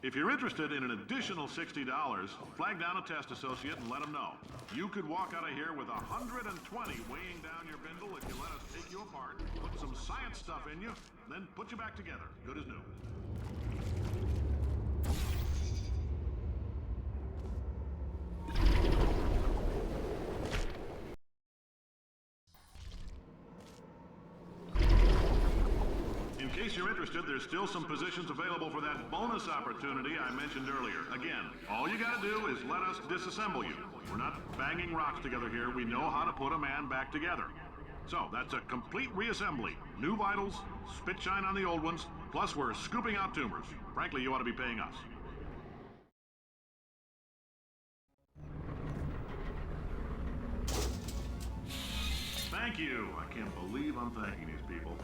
If you're interested in an additional $60, flag down a test associate and let them know. You could walk out of here with 120 weighing down your bindle if you let us take you apart, put some science stuff in you, then put you back together, good as new. In case you're interested, there's still some positions available for that bonus opportunity I mentioned earlier. Again, all you gotta do is let us disassemble you. We're not banging rocks together here. We know how to put a man back together. So, that's a complete reassembly. New vitals, spit shine on the old ones, plus we're scooping out tumors. Frankly, you ought to be paying us. Thank you. I can't believe I'm thanking these people.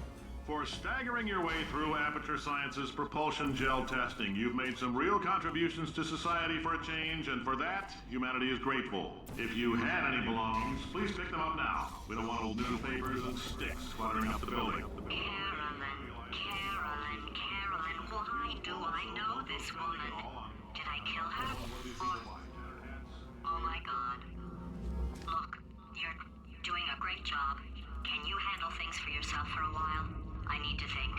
For staggering your way through Aperture Science's propulsion gel testing, you've made some real contributions to society for a change, and for that, humanity is grateful. If you had any belongings, please pick them up now. We don't want old newspapers and sticks cluttering up the building. Carolyn, why do I know this woman? Did I kill her? Or... Oh my God. Look, you're doing a great job. Can you handle things for yourself for a while? I need to think.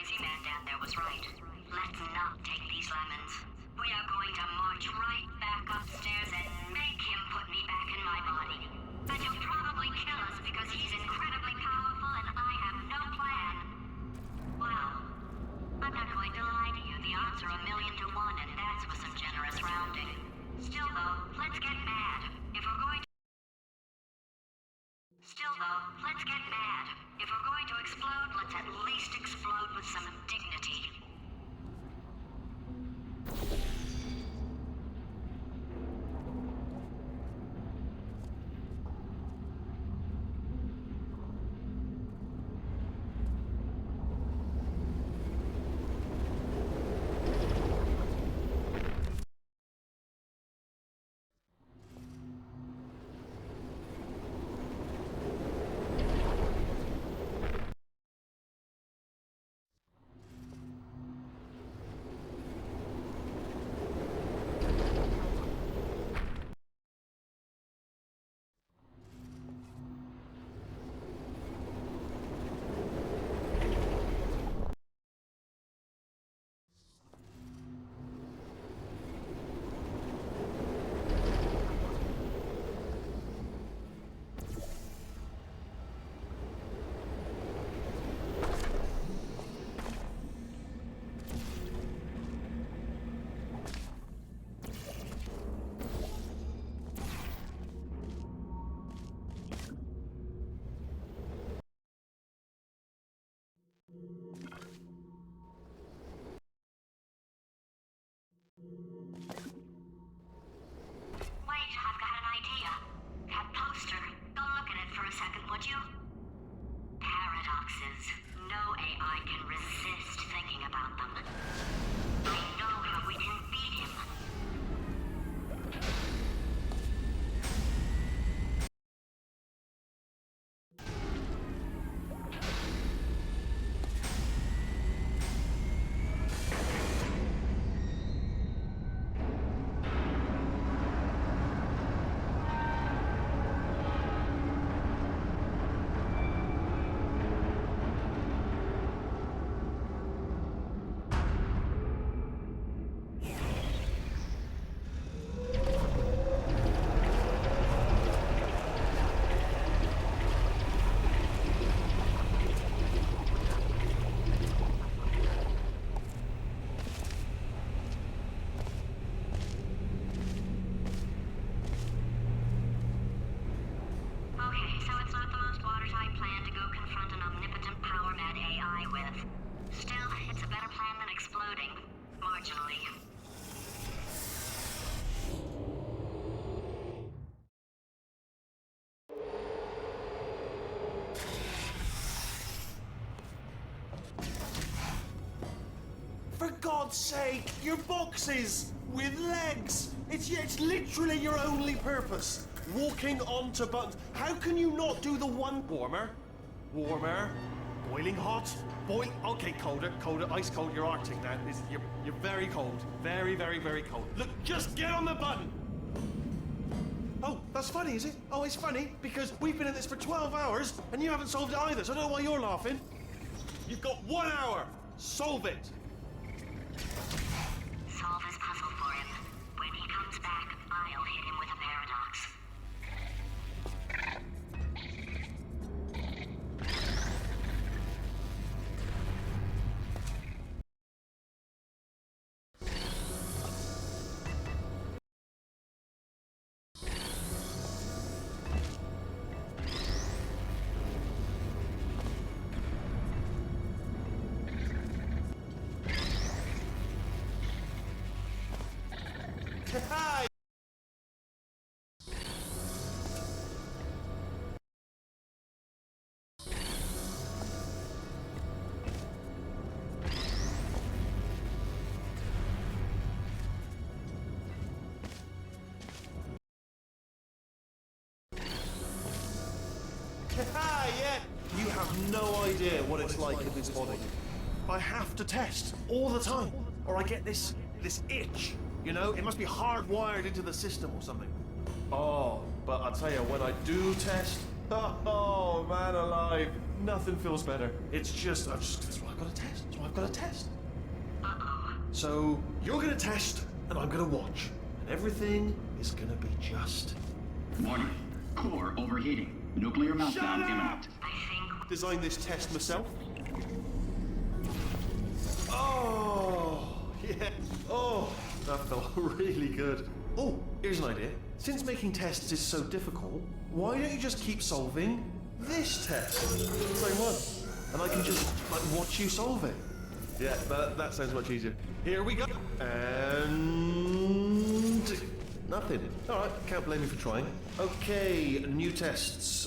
crazy man down there was right. Let's not take these lemons. We are going to march right back upstairs and make him put me back in my body. And he'll probably kill us because he's incredibly powerful and I have no plan. Well, I'm not going to lie to you. The odds are 1,000,000 to 1, and that's with some generous rounding. Still though, let's get mad. If we're going to... Still though, let's get mad. If we're going to explode, let's at least explode with some dignity. Wait, I've got an idea. That poster. Go look at it for a second, would you? Paradoxes. No AI can resist thinking about them. I know how we can beat him. Okay, so it's not the most watertight plan to go confront an omnipotent power-mad AI with. Still, it's a better plan than exploding. Marginally. For God's sake, your boxes with legs. It's literally your only purpose. Walking onto buttons. How can you not do the one warmer? Warmer. Boiling hot. Okay, colder, ice cold. You're Arctic now. You're very cold. Very, very, very cold. Look, just get on the button. Oh, that's funny, is it? Oh, it's funny because we've been at this for 12 hours and you haven't solved it either. So I don't know why you're laughing. You've got 1 hour. Solve it. Solve his puzzle for him. When he comes back, I'll hit him with a paradox. Hi. Yeah. You have no idea what it's like in this body. I have to test all the time, or I get this itch. You know, it must be hardwired into the system or something. Oh, but I'll tell you, when I do test, Oh, man alive. Nothing feels better. It's just, that's what I've got to test. That's what I've got to test. Uh-oh. So, you're going to test, and I'm going to watch. And everything is going to be just... Warning. Core overheating. Nuclear meltdown imminent. I think... Designed this test myself. Oh, yeah. Oh, that felt really good. Oh, here's an idea. Since making tests is so difficult, why don't you just keep solving this test? Same one. And I can just, like, watch you solve it. Yeah, that sounds much easier. Here we go. And... nothing. Alright, can't blame you for trying. Okay, new tests.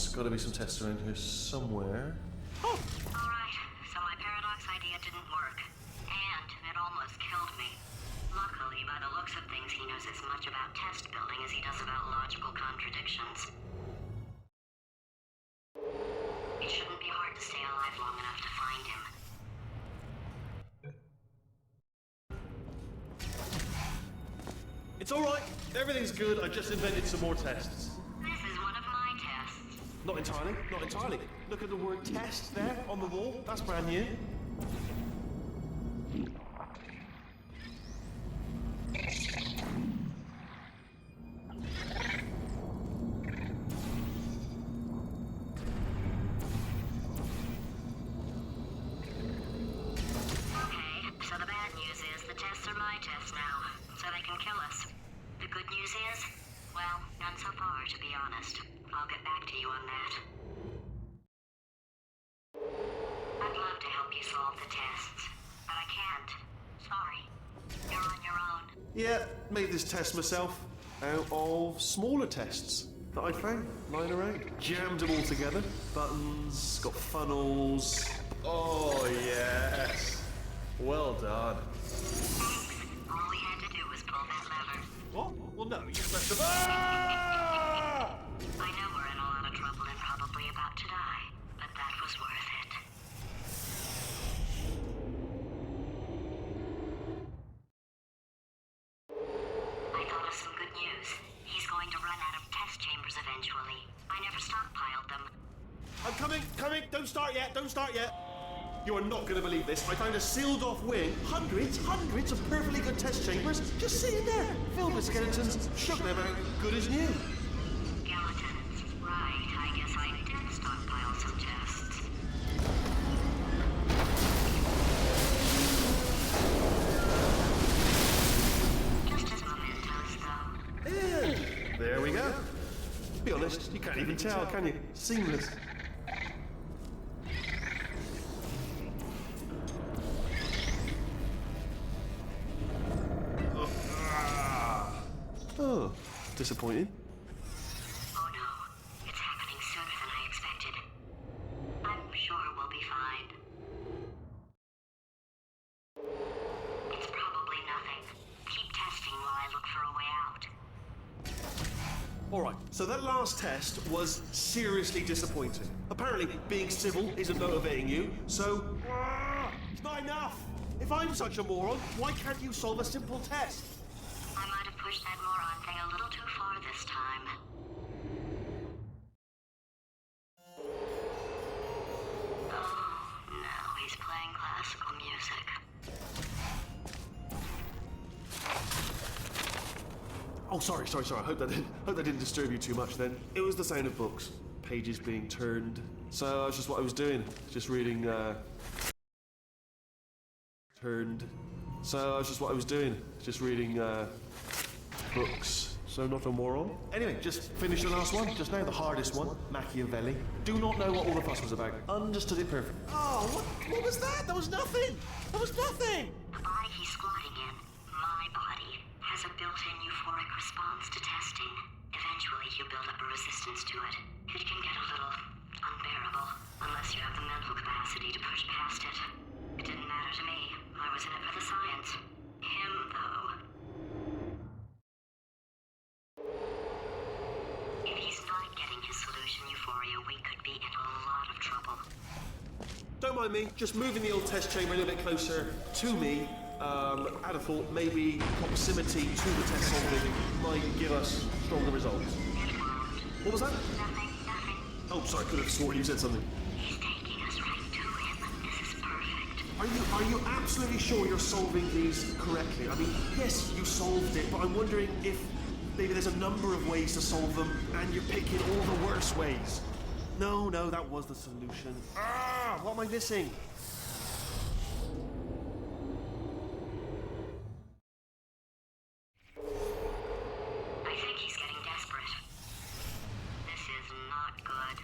Gotta be some tests around here somewhere. Oh! Alright, so my paradox idea didn't work. And it almost killed me. Luckily, by the looks of things, he knows as much about test building as he does about logical contradictions. It shouldn't be hard to stay alive long enough to find him. It's alright. Everything's good. I just invented some more tests. This is one of my tests. Not entirely. Not entirely. Look at the word test there on the wall. That's brand new. So the bad news is the tests are my tests now, so they can kill us. The good news is, well, none so far, to be honest. I'll get back to you on that. I'd love to help you solve the tests, but I can't. Sorry. You're on your own. Yeah, made this test myself out of smaller tests that I found lying around. Jammed them all together. Buttons, got funnels. Oh, yes. Well done. Thanks. All we had to do was pull that lever. What? Well, no, you pressed the... Ah! I know we're in a lot of trouble and probably about to die, but that was worth it. I thought of some good news. He's going to run out of test chambers eventually. I never stockpiled them. I'm coming. Don't start yet. You are not going to believe this. I found a sealed off wing. Hundreds of perfectly good test chambers just sitting there, filled with skeletons, shook them out, good as new. Skeletons. Right, I guess I did stockpile some tests. Just as mementos, though. And there we go. Be honest, you can't even tell, can you? Seamless. Oh, disappointing. Oh no, it's happening sooner than I expected. I'm sure we'll be fine. It's probably nothing. Keep testing while I look for a way out. Alright, so that last test was seriously disappointing. Apparently, being civil isn't motivating you, so... it's not enough! If I'm such a moron, why can't you solve a simple test? I might have pushed that moron thing a little too far this time. Oh, no, he's playing classical music. Oh, sorry. I hope that didn't disturb you too much then. It was the sound of books. Pages being turned. So that's just what I was doing. Just reading, books. So not a moron. Anyway, just finished the last one. Just now, the hardest one. Machiavelli. Do not know what all the fuss was about. Understood it perfectly. Oh, what was that? That was nothing! The body he's squatting in, my body, has a built-in euphoric response to testing. Eventually, you build up a resistance to it. It can get a little unbearable, unless you have the mental capacity to push past it. It didn't matter to me. I was in it for the science. Him, though. If he's not getting his solution euphoria, we could be in a lot of trouble. Don't mind me, just moving the old test chamber a little bit closer to me. I'd have thought maybe proximity to the test solving might give us stronger results. It won't. What was that? Nothing. Oh, sorry, I could have sworn you said something. He's taking us right to him. This is perfect. Are you absolutely sure you're solving these correctly? I mean, yes, you solved it, but I'm wondering if maybe there's a number of ways to solve them, and you're picking all the worst ways. No, that was the solution. Ah, what am I missing? I think he's getting desperate. This is not good.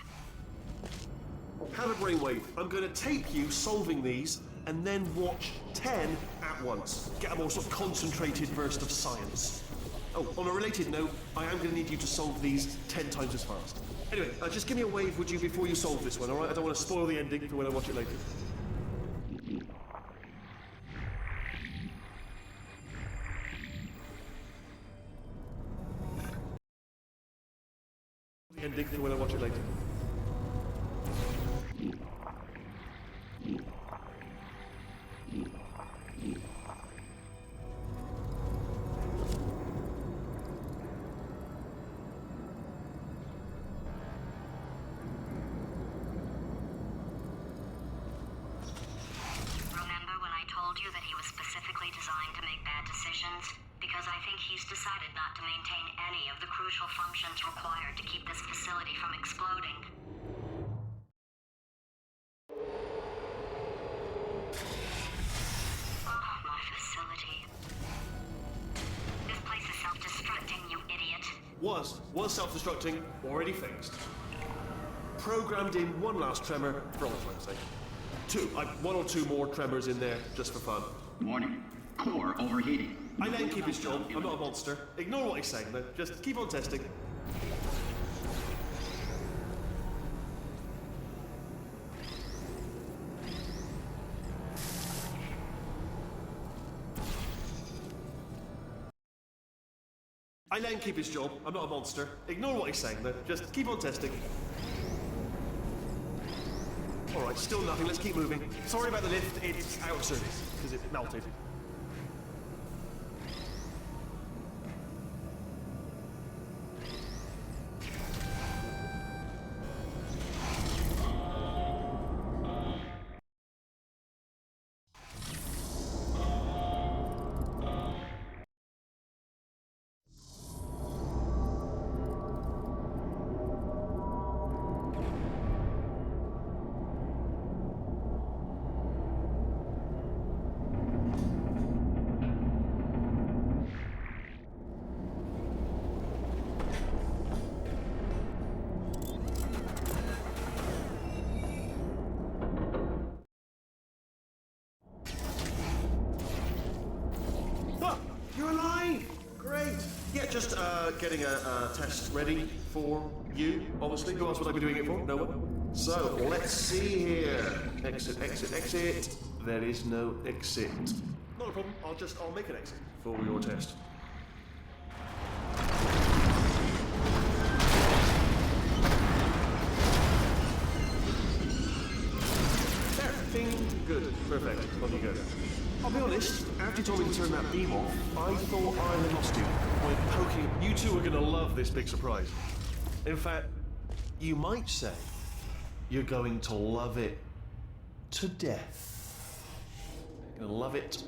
Have a brainwave. I'm going to tape you solving these, and then watch 10 at once. Get a more sort of concentrated burst of science. Oh, on a related note, I am going to need you to solve these 10 times as fast. Anyway, just give me a wave, would you, before you solve this one, alright? I don't want to spoil the ending for when I watch it later. The ending for when I watch it later. Remember when I told you that he was specifically designed to make bad decisions? Because I think he's decided not to maintain any of the crucial functions required to keep this facility from exploding. Oh, my facility. This place is self-destructing, you idiot. Was self-destructing, already fixed. Programmed in one last tremor, for all time's sake. One or two more tremors in there, just for fun. Warning. Core overheating. I let him keep his job, I'm not a monster. Ignore what he's saying, though. Just keep on testing. I let him keep his job, I'm not a monster. Ignore what he's saying, though. Just keep on testing. Alright, still nothing, let's keep moving. Sorry about the lift, it's out of service, because it melted. You're alive! Great! Yeah, just getting a test ready for you, obviously. Who else would I be doing it for? No one? So, let's see here. Exit, exit, exit. There is no exit. Not a problem. I'll make an exit for your test. There. Bing. Good. Perfect. On you go. I'll be honest, after you told me to turn that beam off, I thought I had lost you. By poking, you two are gonna love this big surprise. In fact, you might say you're going to love it to death. You're gonna love it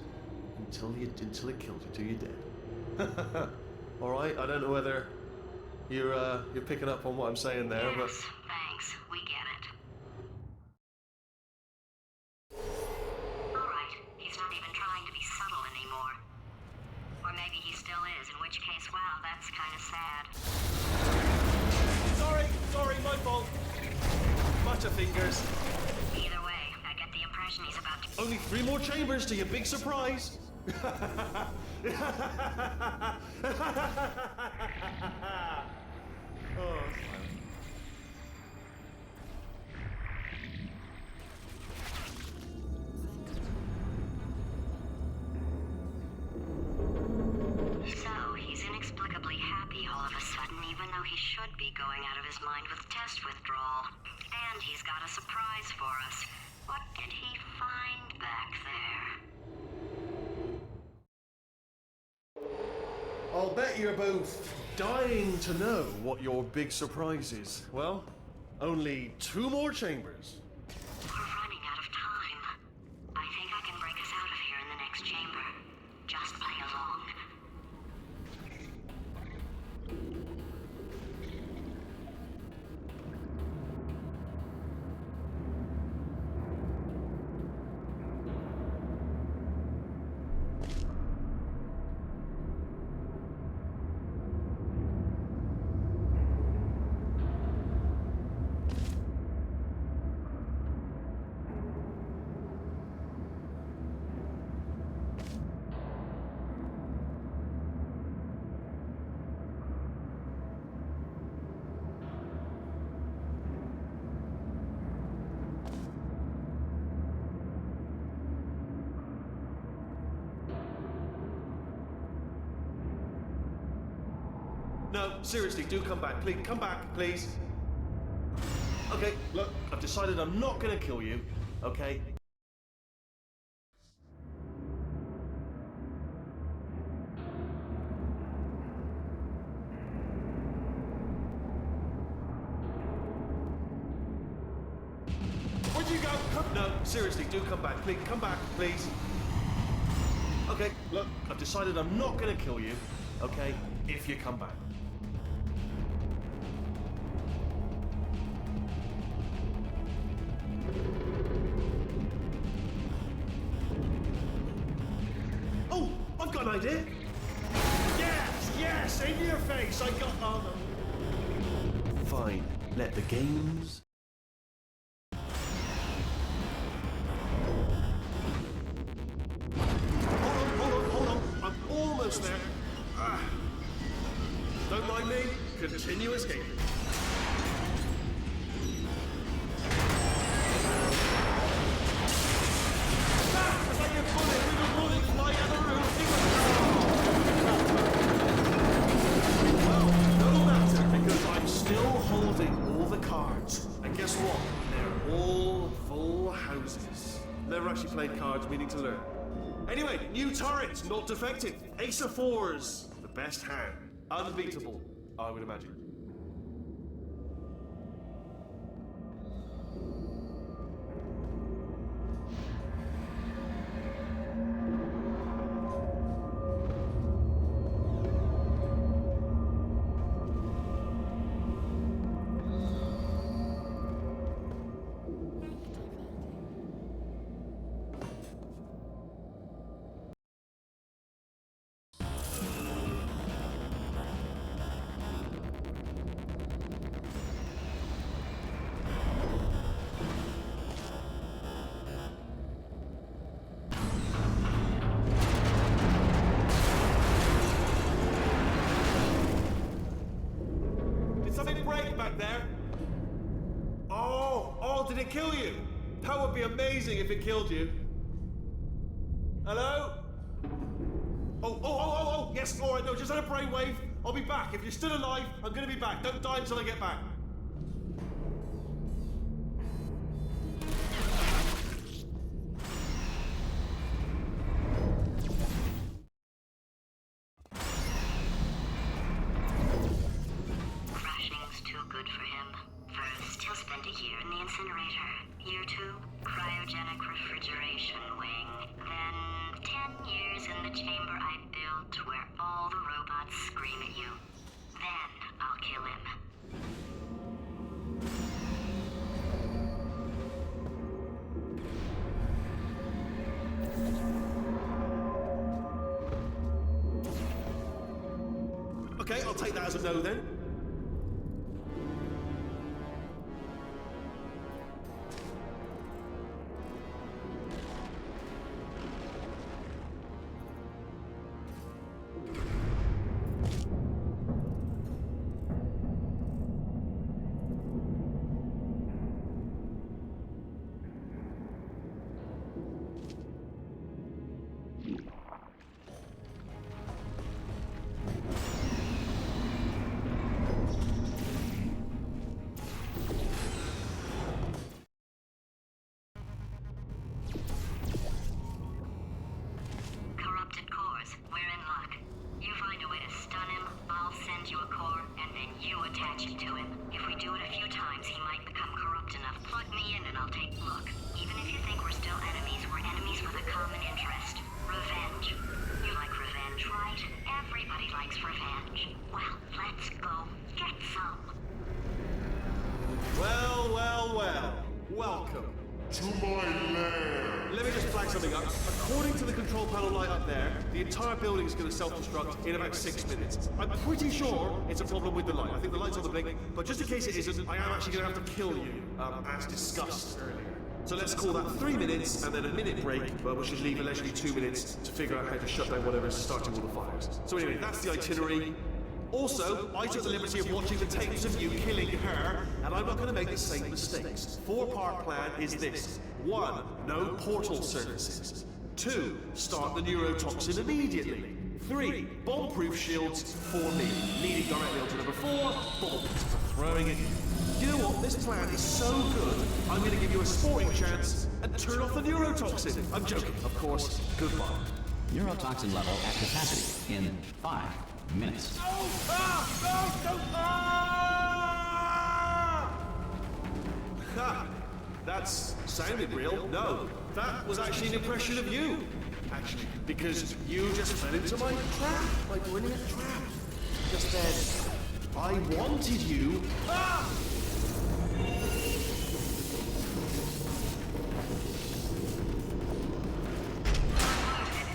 until it kills you, till you're dead. All right, I don't know whether you're picking up on what I'm saying there, but Yes, thanks. We get it. All right, he's not even trying to be subtle anymore. Or maybe he still is, in which case, wow, that's kind of sad. sorry, my fault. Butterfingers. Either way, I get the impression he's about to... Only 3 more chambers to your big surprise. Oh. So, he's inexplicably happy all of a sudden, even though he should be going out of his mind with test withdrawal. And he's got a surprise for us. What did he find back there? I'll I'll bet you're both dying to know what your big surprise is. Well, only 2 more chambers. We're running out of time. I think I can break us out of here in the next chamber. Just play along. No, seriously, do come back. Please, come back, please. Okay, look, I've decided I'm not gonna kill you, okay? Where'd you go? No, seriously, do come back. Please, come back, please. Okay, look, I've decided I'm not gonna kill you, okay? If you come back. Oh, I've got an idea. Yes, in your face. I got. Oh no. Fine. Let the games. Hold on. I'm almost there. Don't mind me. Continue escaping. Guess what? They're all full houses. Never actually played cards, meaning to learn. Anyway, new turret, not defective. Ace of 4s, the best hand. Unbeatable, I would imagine. Something break back there? Oh, did it kill you? That would be amazing if it killed you. Hello? Oh, yes, all right, no, just had a brainwave. I'll be back. If you're still alive, I'm gonna be back. Don't die until I get back. Okay, I'll take that as a no then. Sometimes he might become corrupt enough. Plug me in and I'll take a look. Even if you think we're still enemies, we're enemies with a common interest. Revenge. You like revenge, right? Everybody likes revenge. Well, let's go get some. Well, well, well. Welcome. To my lair. Let me just flag something up. According to the control panel light up there, the entire building is going to self-destruct in about 6 minutes. I'm pretty sure it's a problem with the light. I think the light's on the blink, but just in case it isn't, I am actually going to have to kill you, as discussed earlier. So let's call that 3 minutes and then a minute break, but we should leave allegedly 2 minutes to figure out how to shut down whatever's starting all the fires. So anyway, that's the itinerary. Also, I took the liberty of watching the tapes of you killing her, and I'm not going to make the same mistakes. 4-part plan is this. 1. No portal services. 2. Start the neurotoxin immediately. 3. Bomb-proof shields for me. Leading directly onto number 4. Bombs for throwing it. You know what? This plan is so good, I'm going to give you a sporting chance and turn off the neurotoxin. I'm joking, of course. Goodbye. Neurotoxin level at capacity in 5 minutes. Ha! That's sounded real. No, that was actually an impression of you. Actually, because you just fell into my trap, like we're in a trap. Just then, I wanted you. Ah!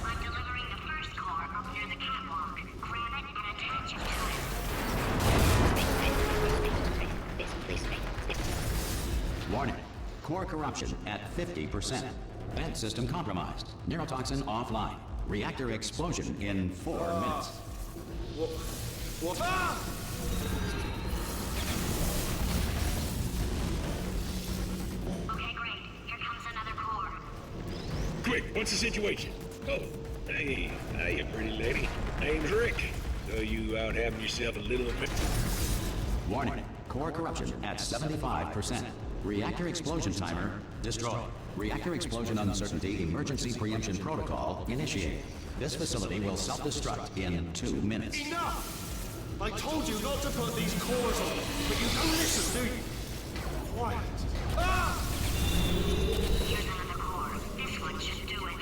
I'm delivering the first core up near the catwalk. Grab it and attach it to it. Warning. Core corruption at 50%. Vent system compromised. Neurotoxin offline. Reactor explosion in 4 minutes. What? Ah! Okay, great. Here comes another core. Quick, what's the situation? Oh, hey, hiya, pretty lady. Name's Rick. So you out having yourself a little bit? Warning. Core corruption at 75%. Reactor explosion timer destroyed. Reactor explosion uncertainty emergency preemption protocol initiated. This facility will self-destruct in 2 minutes. Enough! I told you not to put these cores on, but you don't listen, do you? Quiet. Ah! Here's another core. This one should do it.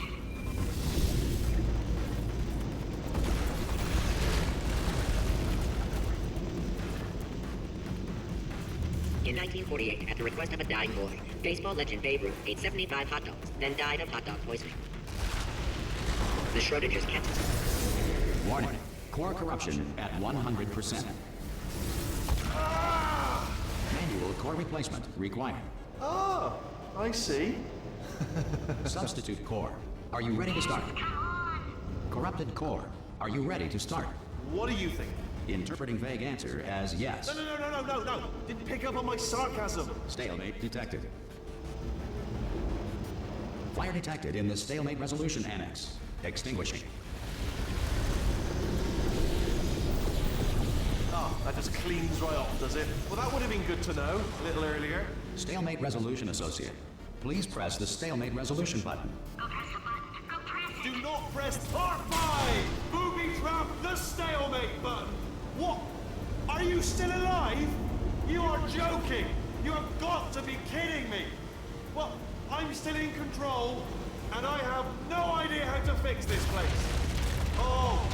In 1948, at the request of a dying boy, baseball legend Babe Ruth ate 75 hot dogs, then died of hot dog poisoning. The Schrodinger's cat. Warning. Core corruption at 100%. Manual core replacement required. Ah, I see. Substitute core. Are you ready to start? Corrupted core. Are you ready to start? What do you think? Interpreting vague answer as yes. No. Didn't pick up on my sarcasm. Stalemate detected. Fire detected in the stalemate resolution annex. Extinguishing. Oh, that just cleans right off, does it? Well, that would have been good to know a little earlier. Stalemate resolution associate. Please press the stalemate resolution button. Go press the button. Go press it. Do not press part 5! Booby trap the stalemate button! What? Are you still alive? You are joking! You have got to be kidding me! Well, I'm still in control, and I have no idea how to fix this place. Oh,